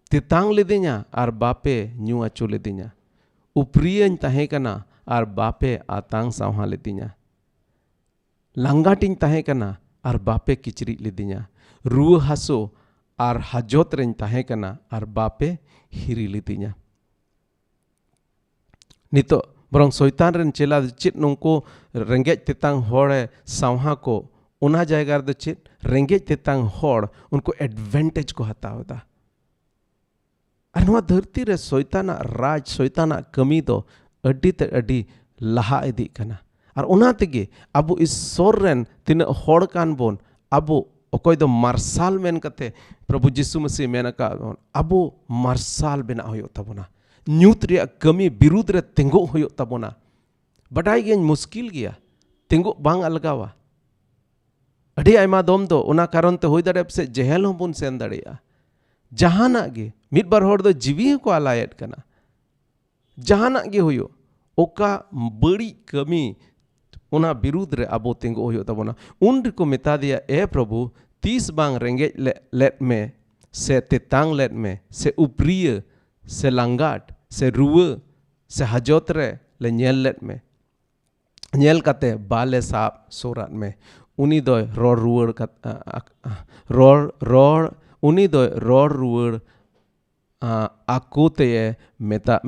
ᱛᱮᱛᱟᱝ ᱞᱤᱫᱤᱧᱟ ᱟᱨ ᱵᱟᱯᱮ ᱧᱩ ᱟᱪᱚ ᱞᱤᱫᱤᱧᱟ, ᱩᱯᱨᱤᱭᱟᱹᱧ ᱛᱟᱦᱮᱸ ᱠᱟᱱᱟ ᱟᱨ ᱵᱟᱯᱮ ᱟᱛᱟᱝ ᱥᱟᱣᱦᱟ ᱞᱤᱫᱤᱧᱟ, ᱞᱟᱸᱜᱟᱴᱤᱧ ᱛᱟᱦᱮᱸ ᱠᱟᱱᱟ ᱟᱨ ᱵᱟᱯᱮ ᱠᱤᱪᱨᱤᱡ ᱞᱤᱫᱤᱧᱟ, ᱨᱩᱣᱟᱹ ᱦᱟᱹᱥᱩ ᱟᱨ ᱦᱟᱡᱚᱛ ᱨᱮᱧ ᱛᱟᱦᱮᱸ ᱠᱟᱱᱟ ᱟᱨ ᱵᱟᱯᱮ ᱦᱤᱨᱤ ᱞᱤᱫᱤᱧᱟ। ᱱᱤᱛᱚᱜ ᱵᱚᱨᱚᱝ ᱥᱚᱭᱛᱟᱱ ᱨᱮᱱ ᱪᱮᱞᱟ ᱪᱮᱫ ᱱᱩᱝᱠᱩ ᱨᱮᱸᱜᱮᱡ ᱛᱮᱛᱟᱝ ᱦᱚᱲᱮ ᱥᱟᱣᱦᱟ ᱠᱚ, ᱚᱱᱟ ᱡᱟᱭᱜᱟ ᱨᱮᱫᱚ ᱪᱮᱫ ᱨᱮᱸᱜᱮᱡ ᱛᱮᱛᱟᱝ ᱦᱚᱲ ᱩᱱᱠᱩ ᱮᱰᱵᱷᱮᱱᱴᱮᱡᱽ ᱠᱚ ᱦᱟᱛᱟᱣ ᱮᱫᱟ। ᱟᱨ ᱱᱚᱣᱟ ᱫᱷᱟᱹᱨᱛᱤ ᱨᱮ ᱥᱚᱭᱛᱟᱱᱟᱜ ᱨᱟᱡᱽ, ᱥᱚᱭᱛᱟᱱᱟᱜ ᱠᱟᱹᱢᱤ ᱫᱚ ᱟᱹᱰᱤ ᱛᱮ ᱟᱹᱰᱤ ᱞᱟᱦᱟ ᱤᱫᱤᱜ ᱠᱟᱱᱟ। ᱟᱨ ᱚᱱᱟ ᱛᱮᱜᱮ ᱟᱵᱚ ᱤᱥᱥᱚᱨ ᱨᱮᱱ ᱛᱤᱱᱟᱹᱜ ᱦᱚᱲ ᱠᱟᱱ ᱵᱚᱱ, ᱟᱵᱚ ᱚᱠᱚᱭ ᱫᱚ ᱢᱟᱨᱥᱟᱞ ᱢᱮᱱ ᱠᱟᱛᱮ ᱯᱨᱚᱵᱷᱩ ᱡᱤᱥᱩ ᱢᱟᱥᱤ ᱢᱮᱱ ᱟᱠᱟᱫ ᱵᱚᱱ, ᱟᱵᱚ ᱢᱟᱨᱥᱟᱞ ᱵᱮᱱᱟᱜ ᱦᱩᱭᱩᱜ ᱛᱟᱵᱚᱱᱟ, ᱧᱩᱛ ᱨᱮᱭᱟᱜ ᱠᱟᱹᱢᱤ ᱵᱤᱨᱩᱫᱽ ᱨᱮ ᱛᱤᱸᱜᱩᱜ ᱦᱩᱭᱩᱜ ᱛᱟᱵᱚᱱᱟ। ᱵᱟᱰᱟᱭ ᱜᱤᱭᱟᱹᱧ ᱢᱩᱥᱠᱤᱞ ᱜᱮᱭᱟ, ᱛᱤᱸᱜᱩᱜ ᱵᱟᱝ ᱟᱞᱜᱟᱣᱟ। ᱟᱹᱰᱤ ᱟᱭᱢᱟ ᱫᱚᱢ ᱫᱚ ᱚᱱᱟ ᱠᱟᱨᱚᱱ ᱛᱮ ᱦᱩᱭ ᱫᱟᱲᱮᱭᱟᱜᱼᱟ ᱯᱟᱥᱮᱡ ᱡᱮᱦᱮᱞ ᱦᱚᱸᱵᱚᱱ ᱥᱮᱱ ᱫᱟᱲᱮᱭᱟᱜᱼᱟ। ᱡᱟᱦᱟᱱᱟᱜ ᱜᱮ, ᱢᱤᱫ ᱵᱟᱨ ᱦᱚᱲ ᱫᱚ ᱡᱤᱣᱤ ᱦᱚᱸᱠᱚ ᱟᱞᱟᱭᱮᱫ ᱠᱟᱱᱟ। ᱡᱟᱦᱟᱱᱟᱜ ᱜᱮ ᱦᱩᱭᱩᱜ, ᱚᱠᱟ ᱵᱟᱹᱲᱤᱡ ᱠᱟᱹᱢᱤ ᱚᱱᱟ ᱵᱤᱨᱩᱫᱽ ᱨᱮ ᱟᱵᱚ ᱛᱤᱸᱜᱩ ᱦᱩᱭᱩᱜ ᱛᱟᱵᱚᱱᱟ। ᱩᱱ ᱨᱮᱠᱚ ᱢᱮᱛᱟ ᱫᱮᱭᱟ, ᱮ ᱯᱨᱚᱵᱷᱩ ᱛᱤᱥ ᱵᱟᱝ ᱨᱮᱸᱜᱮᱡ ᱞᱮᱫ ᱢᱮ, ᱥᱮ ᱛᱮᱛᱟᱝ ᱞᱮᱫ ᱢᱮ, ᱥᱮ ᱩᱯᱨᱤᱭᱟᱹ, ᱥᱮ ᱞᱟᱸᱜᱟᱴ, ᱥᱮ ᱨᱩᱣᱟᱹ, ᱥᱮ ᱦᱟᱡᱚᱛ ᱨᱮ ᱞᱮ ᱧᱮᱞ ᱞᱮᱫ ᱢᱮ, ᱧᱮᱞ ᱠᱟᱛᱮ ᱵᱟᱞᱮ ᱥᱟᱵ ᱥᱩᱨᱟᱫ ᱢᱮ। ᱩᱱᱤ ᱫᱚᱭ ᱨᱚᱲ ᱨᱩᱣᱟᱹᱲ ᱟᱠᱚᱛᱮ ᱢᱮᱛᱟᱫ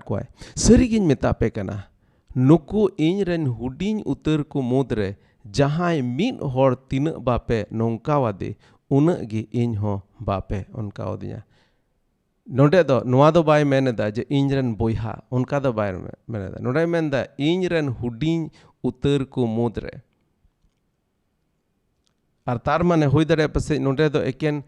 ᱠᱚᱣᱟᱭ, ᱥᱟᱹᱨᱤᱜᱤᱧ ᱢᱮᱛᱟ ᱯᱮ ᱠᱟᱱᱟ, ᱱᱩᱠᱩ ᱤᱧ ᱨᱮᱱ ᱦᱩᱰᱤᱧ ᱩᱛᱟᱹᱨ ko ᱢᱩᱫᱽᱨᱮ ᱡᱟᱦᱟᱸᱭ ᱢᱤᱫ ᱦᱚᱲ ᱛᱤᱱᱟᱹᱜ ᱵᱟᱯᱮ ᱱᱚᱝᱠᱟᱣᱟᱫᱮ, ᱩᱱᱟᱹᱜ ᱜᱮ ᱤᱧ ᱦᱚᱸ ᱵᱟᱯᱮ ᱚᱱᱠᱟᱣᱟᱫᱤᱧᱟ। ᱱᱚᱰᱮ ᱫᱚ ᱱᱚᱣᱟ ᱫᱚ ᱵᱟᱭ ᱢᱮᱱᱮᱫᱟ ᱡᱮ ᱤᱧ ᱨᱮᱱ ᱵᱚᱭᱦᱟ, ᱚᱱᱠᱟ ᱫᱚ ᱵᱟᱭ ᱢᱮᱱᱮᱫᱟ। ᱱᱚᱰᱮ ᱢᱮᱱᱫᱟ ᱤᱧ ᱨᱮᱱ ᱦᱩᱰᱤᱧ ᱩᱛᱟᱹᱨ ko ᱢᱩᱫᱽᱨᱮ। ᱟᱨ ᱛᱟᱨ ᱢᱟᱱᱮ ᱦᱩᱭ ᱫᱟᱲᱮᱭᱟᱜᱼᱟ ᱯᱟᱥᱮᱡ ᱱᱚᱰᱮ ᱫᱚ ᱮᱠᱮᱱ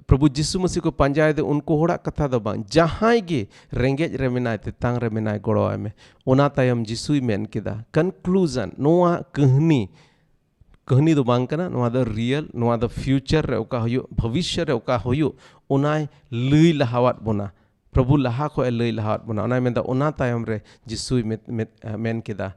ᱯᱨᱚᱵᱷᱩ ᱡᱤᱥᱩ ᱢᱟᱥᱤ ᱠᱚ ᱯᱟᱸᱡᱟᱭᱮᱫᱟ ᱩᱱᱠᱩ ᱦᱚᱲᱟᱜ ᱠᱟᱛᱷᱟ ᱫᱚ ᱵᱟᱝ, ᱡᱟᱦᱟᱸᱭ ᱜᱮ ᱨᱮᱸᱜᱮᱡ ᱨᱮ ᱢᱮᱱᱟᱭ, ᱛᱮᱛᱟᱝ ᱨᱮ ᱢᱮᱱᱟᱭ, ᱜᱚᱲᱚᱣᱟᱭ ᱢᱮ। ᱚᱱᱟ ᱛᱟᱭᱚᱢ ᱡᱤᱥᱩᱭ ᱢᱮᱱ ᱠᱮᱫᱟ ᱠᱚᱱᱠᱞᱩᱡᱚᱱ, ᱱᱚᱣᱟ ᱠᱟᱹᱦᱱᱤ ᱫᱚ ᱵᱟᱝ ᱠᱟᱱᱟ, ᱱᱚᱣᱟ ᱫᱚ ᱨᱤᱭᱮᱞ, ᱱᱚᱣᱟ ᱫᱚ ᱯᱷᱤᱭᱩᱪᱟᱨ ᱨᱮ ᱚᱠᱟ ᱦᱩᱭᱩᱜ, ᱵᱷᱚᱵᱤᱥᱥᱚ ᱨᱮ ᱚᱠᱟ ᱦᱩᱭᱩᱜ, ᱚᱱᱟᱭ ᱞᱟᱹᱭ ᱞᱟᱦᱟᱣᱟᱫ ᱵᱚᱱᱟ। ᱯᱨᱚᱵᱷᱩ ᱞᱟᱦᱟ ᱠᱷᱚᱡ ᱮ ᱞᱟᱹᱭ ᱞᱟᱦᱟᱣᱟᱫ ᱵᱚᱱᱟ। ᱚᱱᱟᱭ ᱢᱮᱱᱫᱟ ᱚᱱᱟ ᱛᱟᱭᱚᱢ ᱨᱮ ᱡᱤᱥᱩᱭ ᱢᱮᱱ ᱠᱮᱫᱟ,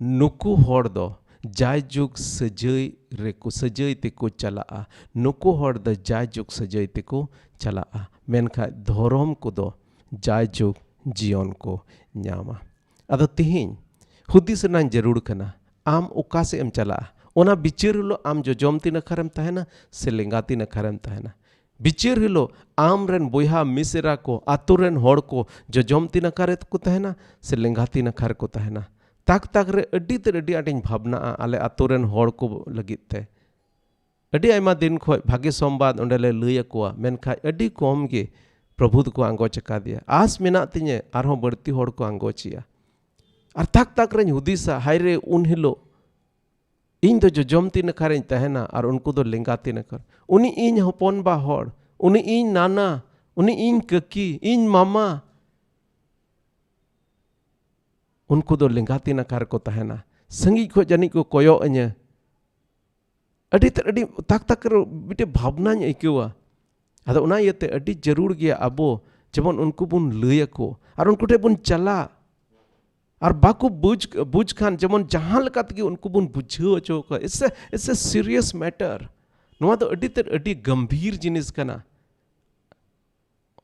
ᱱᱩᱠᱩ ᱦᱚᱲ ᱫᱚ ᱡᱟᱭᱡᱩᱜᱽ ᱥᱟᱹᱡᱟᱹᱭ ᱛᱮᱠᱚ ᱪᱟᱞᱟᱜᱼᱟ, ᱱᱩᱠᱩ ᱦᱚᱲ ᱫᱚ ᱡᱟᱭᱡᱩᱜᱽ ᱥᱟᱹᱡᱟᱹᱭ ᱛᱮᱠᱚ ᱪᱟᱞᱟᱜᱼᱟ, ᱢᱮᱱᱠᱷᱟᱡ ᱫᱷᱚᱨᱚᱢ ᱠᱚᱫᱚ ᱡᱟᱭᱡᱩᱜᱽ ᱡᱤᱭᱚᱱ ko ᱧᱟᱢᱟ। ᱟᱫᱚ ᱛᱤᱦᱤᱧ ᱦᱩᱫᱤᱥ ᱨᱮᱱᱟᱜ ᱡᱟᱹᱨᱩᱲ ᱠᱟᱱᱟ, ᱟᱢ ᱚᱠᱟ ᱥᱮᱫ ᱮᱢ ᱪᱟᱞᱟᱜᱼᱟ। ᱚᱱᱟ ᱵᱤᱪᱟᱹᱨ ᱦᱤᱞᱳᱜ ᱟᱢ ᱡᱚᱡᱚᱢ ᱛᱤ ᱱᱟᱠᱷᱟᱨᱮᱢ ᱛᱟᱦᱮᱱᱟ ᱥᱮ ᱞᱮᱸᱜᱟᱛᱤ ᱱᱟᱠᱷᱟᱨᱮᱢ ᱛᱟᱦᱮᱱᱟ। ᱵᱤᱪᱟᱹᱨ ᱦᱤᱞᱳᱜ ᱟᱢ ᱨᱮᱱ ᱵᱚᱭᱦᱟ ᱢᱤᱥᱨᱟ ko, ᱟᱛᱳ ᱨᱮᱱ ᱦᱚᱲ ko ᱡᱚᱡᱚᱢ ᱛᱤ ᱱᱟᱠᱷᱟ ᱨᱮᱠᱚ ᱛᱟᱦᱮᱱᱟ ᱥᱮ ᱞᱮᱸᱜᱟᱛᱤ ᱱᱟᱠᱷᱟ ᱨᱮᱠᱚ ᱛᱟᱦᱮᱱᱟ। ᱛᱟᱠ ᱨᱮ ᱟᱹᱰᱤ ᱟᱸᱴᱤᱧ ᱵᱷᱟᱵᱱᱟᱜᱼᱟ ᱟᱞᱮ ᱟᱛᱳ ᱨᱮᱱ ᱦᱚᱲ ko ᱞᱟᱹᱜᱤᱫ te। ᱟᱹᱰᱤ ᱟᱭᱢᱟ ᱫᱤᱱ ᱠᱷᱚᱡ ᱵᱷᱟᱜᱮ ᱥᱚᱢᱵᱟᱫ ᱚᱸᱰᱮ ᱞᱮ ᱞᱟᱹᱭ ᱟᱠᱚᱣᱟ, ᱢᱮᱱᱠᱷᱟᱡ ᱟᱹᱰᱤ ᱠᱚᱢ ᱜᱮ ᱯᱨᱚᱵᱷᱩ ᱫᱚᱠᱚ ᱟᱸᱜᱚᱪ ᱟᱠᱟᱫᱮᱭᱟ। ᱟᱸᱥ ᱢᱮᱱᱟᱜ ᱛᱤᱧᱟᱹ ᱟᱨᱦᱚᱸ ᱵᱟᱹᱲᱛᱤ ᱦᱚᱲ ko ᱟᱸᱜᱚᱪᱮᱭᱟ। ᱟᱨ ᱛᱟᱠ ᱨᱮᱧ ᱦᱩᱫᱤᱥᱟ, ᱦᱟᱭᱨᱮ ᱩᱱ ᱦᱤᱞᱳᱜ ᱤᱧ ᱫᱚ ᱡᱚᱡᱚᱢ ᱛᱤ ᱱᱟᱠᱷᱟᱨᱤᱧ ᱛᱟᱦᱮᱱᱟ ᱟᱨ ᱩᱱᱠᱩ ᱫᱚ ᱞᱮᱸᱜᱟᱛᱤ ᱱᱟᱠᱷᱟ। ᱩᱱᱤ ᱤᱧ ᱦᱚᱯᱚᱱ ᱵᱟ ᱦᱚᱲ, ᱩᱱᱤ ᱤᱧ ᱱᱟᱱᱟ, ᱩᱱᱤ ᱤᱧ ᱠᱟᱹᱠᱤ, ᱤᱧ ᱢᱟᱢᱟ, उनको दो लेंगाती नकार को तहना संगी को जानी को कोयो अने अड़ी तक बिटे भावना आइकवा। अदो उना इयते अड़ी जरूर गया अबो जेमन उनको बुन लय को और उनको ठे बुन चला और बाको बुझ खान जेमन जहां लकात के उनको बुन बुझाव अचो को। It's a serious matter. नोआ दो अड़ी गंभीर जिनिस कना।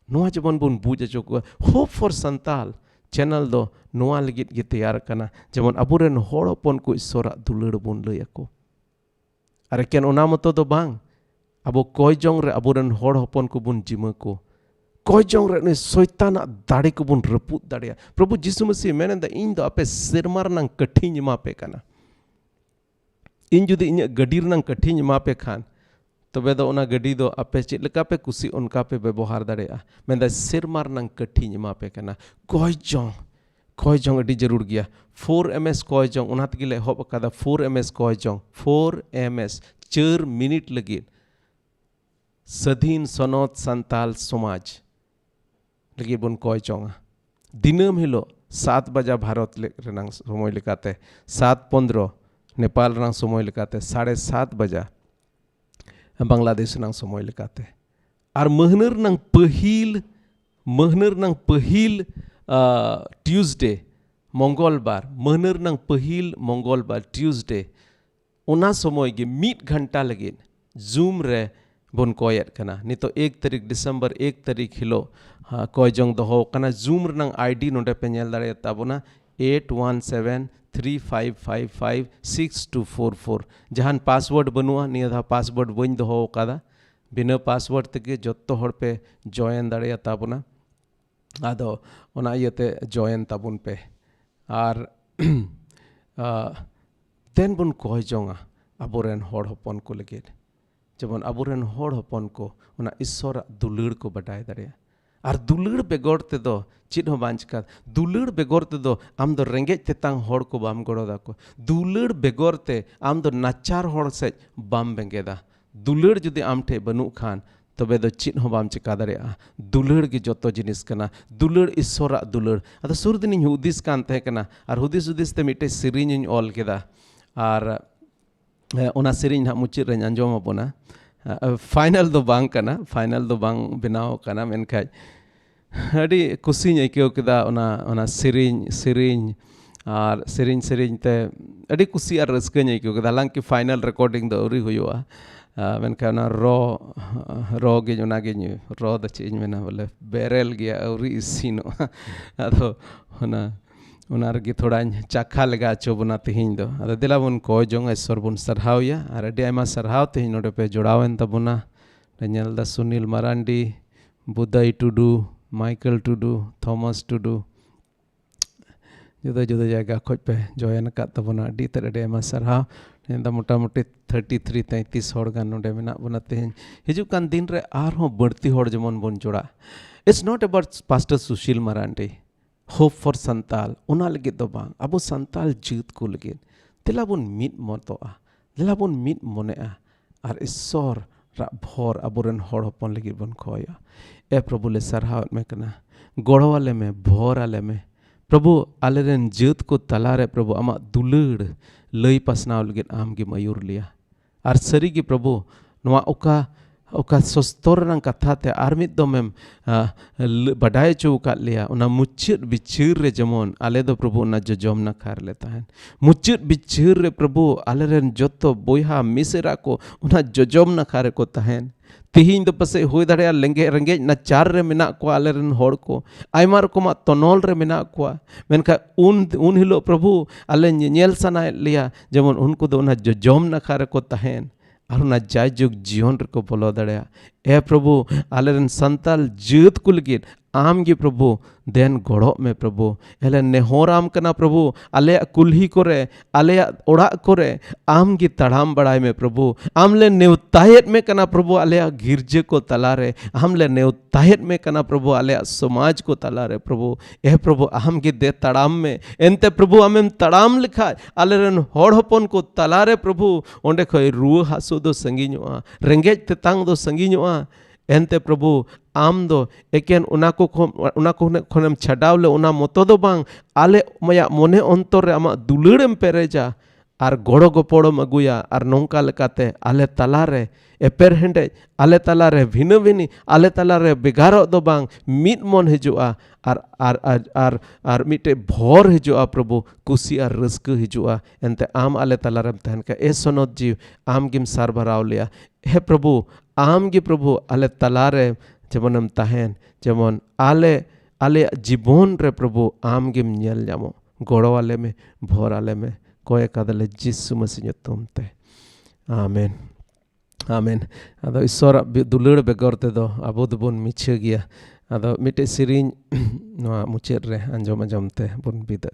नोआ जेमन बुन बुझ अचो को। होप फॉर संताल चैनल दो नोआ लगित गे तैयार कना जेमन अबुरेन होड़ हपन को ईश्वरा दुलड़ बुन लय को। और एकेन ओना मतो दो बांग अबो कय जंग रे अबुरेन होड़ हपन को बुन जिमा को कय जंग रे शैतान दाड़े को बुन रपुद दाड़िया। प्रभु जीसु मसीह मेनेदा इन दो आपे सेरमा रनांग कठिन एमापे काना। इन जुदी इᱧ गड्डी रनांग कठिन एमापे खान तबे दो ओना गड्डी दो आपे चेतलेका पे कुसी उनका पे व्यवहार दाड़ेया। मेनदा सेरमा रनांग कठिन एमापे काना। कय जंग अड़ी जरूर गया। 4ms कय जंग ओना तगिले होब अकादा 4ms कय जंग 4ms 4 मिनिट लगित स्वाधीन सनत सांताल समाज लगी बन कय जंग दिनम हिलो 7 बजा भारत रनांग समय लेकाते 7:15 नेपाल रनांग समय लेकाते 7:30 बजा बांग्लादेश रनांग समय लेकाते। और महनर रनांग पहिल Tuesday Mongolbar Manur nang pahil Mongolbar Tuesday Una somoy gi 1 घंटा lagin Zoom re bon koyat kana nito 1 tarik December 1 tarik hilo koy jong doho kana Zoom nang ID nonde pe nyel dare tabuna 8173555624 jahan password banua niya da password bañ doho kada bina password tege jotto hor pe join dare tabuna ado ona yete join tabun pe ar ten bun koy jonga aburen hor hopon ko legit jemon aburen hor hopon ko ona isora dulur ko badai dare ar dulur begor te do chit ho banchka dulur begor te do am do renge tetang hor ko bam goro da ko dulur begor te am do nachar hor se bam bengeda dulur judi am te banu khan tobe do chit ho bam chika dare dulur gi joto jinis kana dulur isora dulur ado surdin hudis kan te kana ar hudis te mite sirin ol keda ar ona sirin ha muchit re anjom abona final do bang kana final do bang binao kana menkai adi kusinya ikeo keda ona sirin ar sirin te adi kusi ar raskanya ikeo keda lang ki final recording do uri huyua menkai ona ro ge ona ge ro da change mena bole barrel ge uri isino ado ona rgi thoda chakha lega chobuna tehin do ado delabun ko jong esor bun sarhauya ar adi aima sarhau tehin node pe jodawen tabuna Daniel da Sunil Marandi Budai Tudu Michael Tudu Thomas Tudu juda jaga khoj pe join kat tabuna adi tar adi aima sarhau nenda motamuti 33 hor gan node mena buna tehin hiju kan din re ar ho badti hor jemon bon joda it's not about Pastor Sushil Marandi Hope for Santal una lagit do bang abo Santal jit ko lagit tilabun mit motoa tilabun mit monea ar isor ra bhor aburen hor hopon lagit bon khoya e prabhu le sarhaut me kana gorwale me bhor ale me prabhu aleren jit ko talare prabhu ama dulur lei pasnaw lagit am gi mayur liya ar sari gi prabhu noa oka sostor nang katha te armit domem badai chu kat liya una muchit bichir re jamon ale do prabhu na jojom na khar leta hen muchit bichir re prabhu aleren jotto boyha misera ko una jojom na khare ko tahen tihin do pase hoy dare renge na char re mena ko aleren hor ko aimar ko ma tonol re mena ko menka un hilo prabhu ale nyel sana liya jamon unko do una jojom na khare ko tahen aruna jayjuk jion reko bolo dare e prabhu aleren santal jit kulgit am gi prabhu den goro me prabhu ele nehoram kana prabhu ale kulhi kore ale oda kore am gi tadam badai me prabhu amle neutayet me kana prabhu ale girje ko talare amle neutayet me kana prabhu ale samaj ko talare prabhu e prabhu am gi de tadam me ente prabhu amem tadam likha aleren hor hopon ko talare prabhu onde khoi ru hasu do sangiñoa rengej tetang do sangiñoa ente prabhu am do eken unako khonem chadawle una moto do bang ale maya mone ontor re ama dulurem pereja ar goro gopodom aguya ar nongka lekate ale talare eper hende ale talare bhinavini ale talare begaro do bang mit mon hijua ar mite bhor hijua prabhu kusi ar raska hijua ente am ale talarem tahen ka e sonot jiv am gim sarbarau liya he prabhu am gi prabhu ale talare jemonam tahen jemon ale jibon re prabhu am gim nyel jamo goro ale me bhor ale me koye kadale Jisu Masih nyutum te amen amen ado isora dulur begor te do abo do bon miche gia ado mite sirin no mucher re anjom te bon bida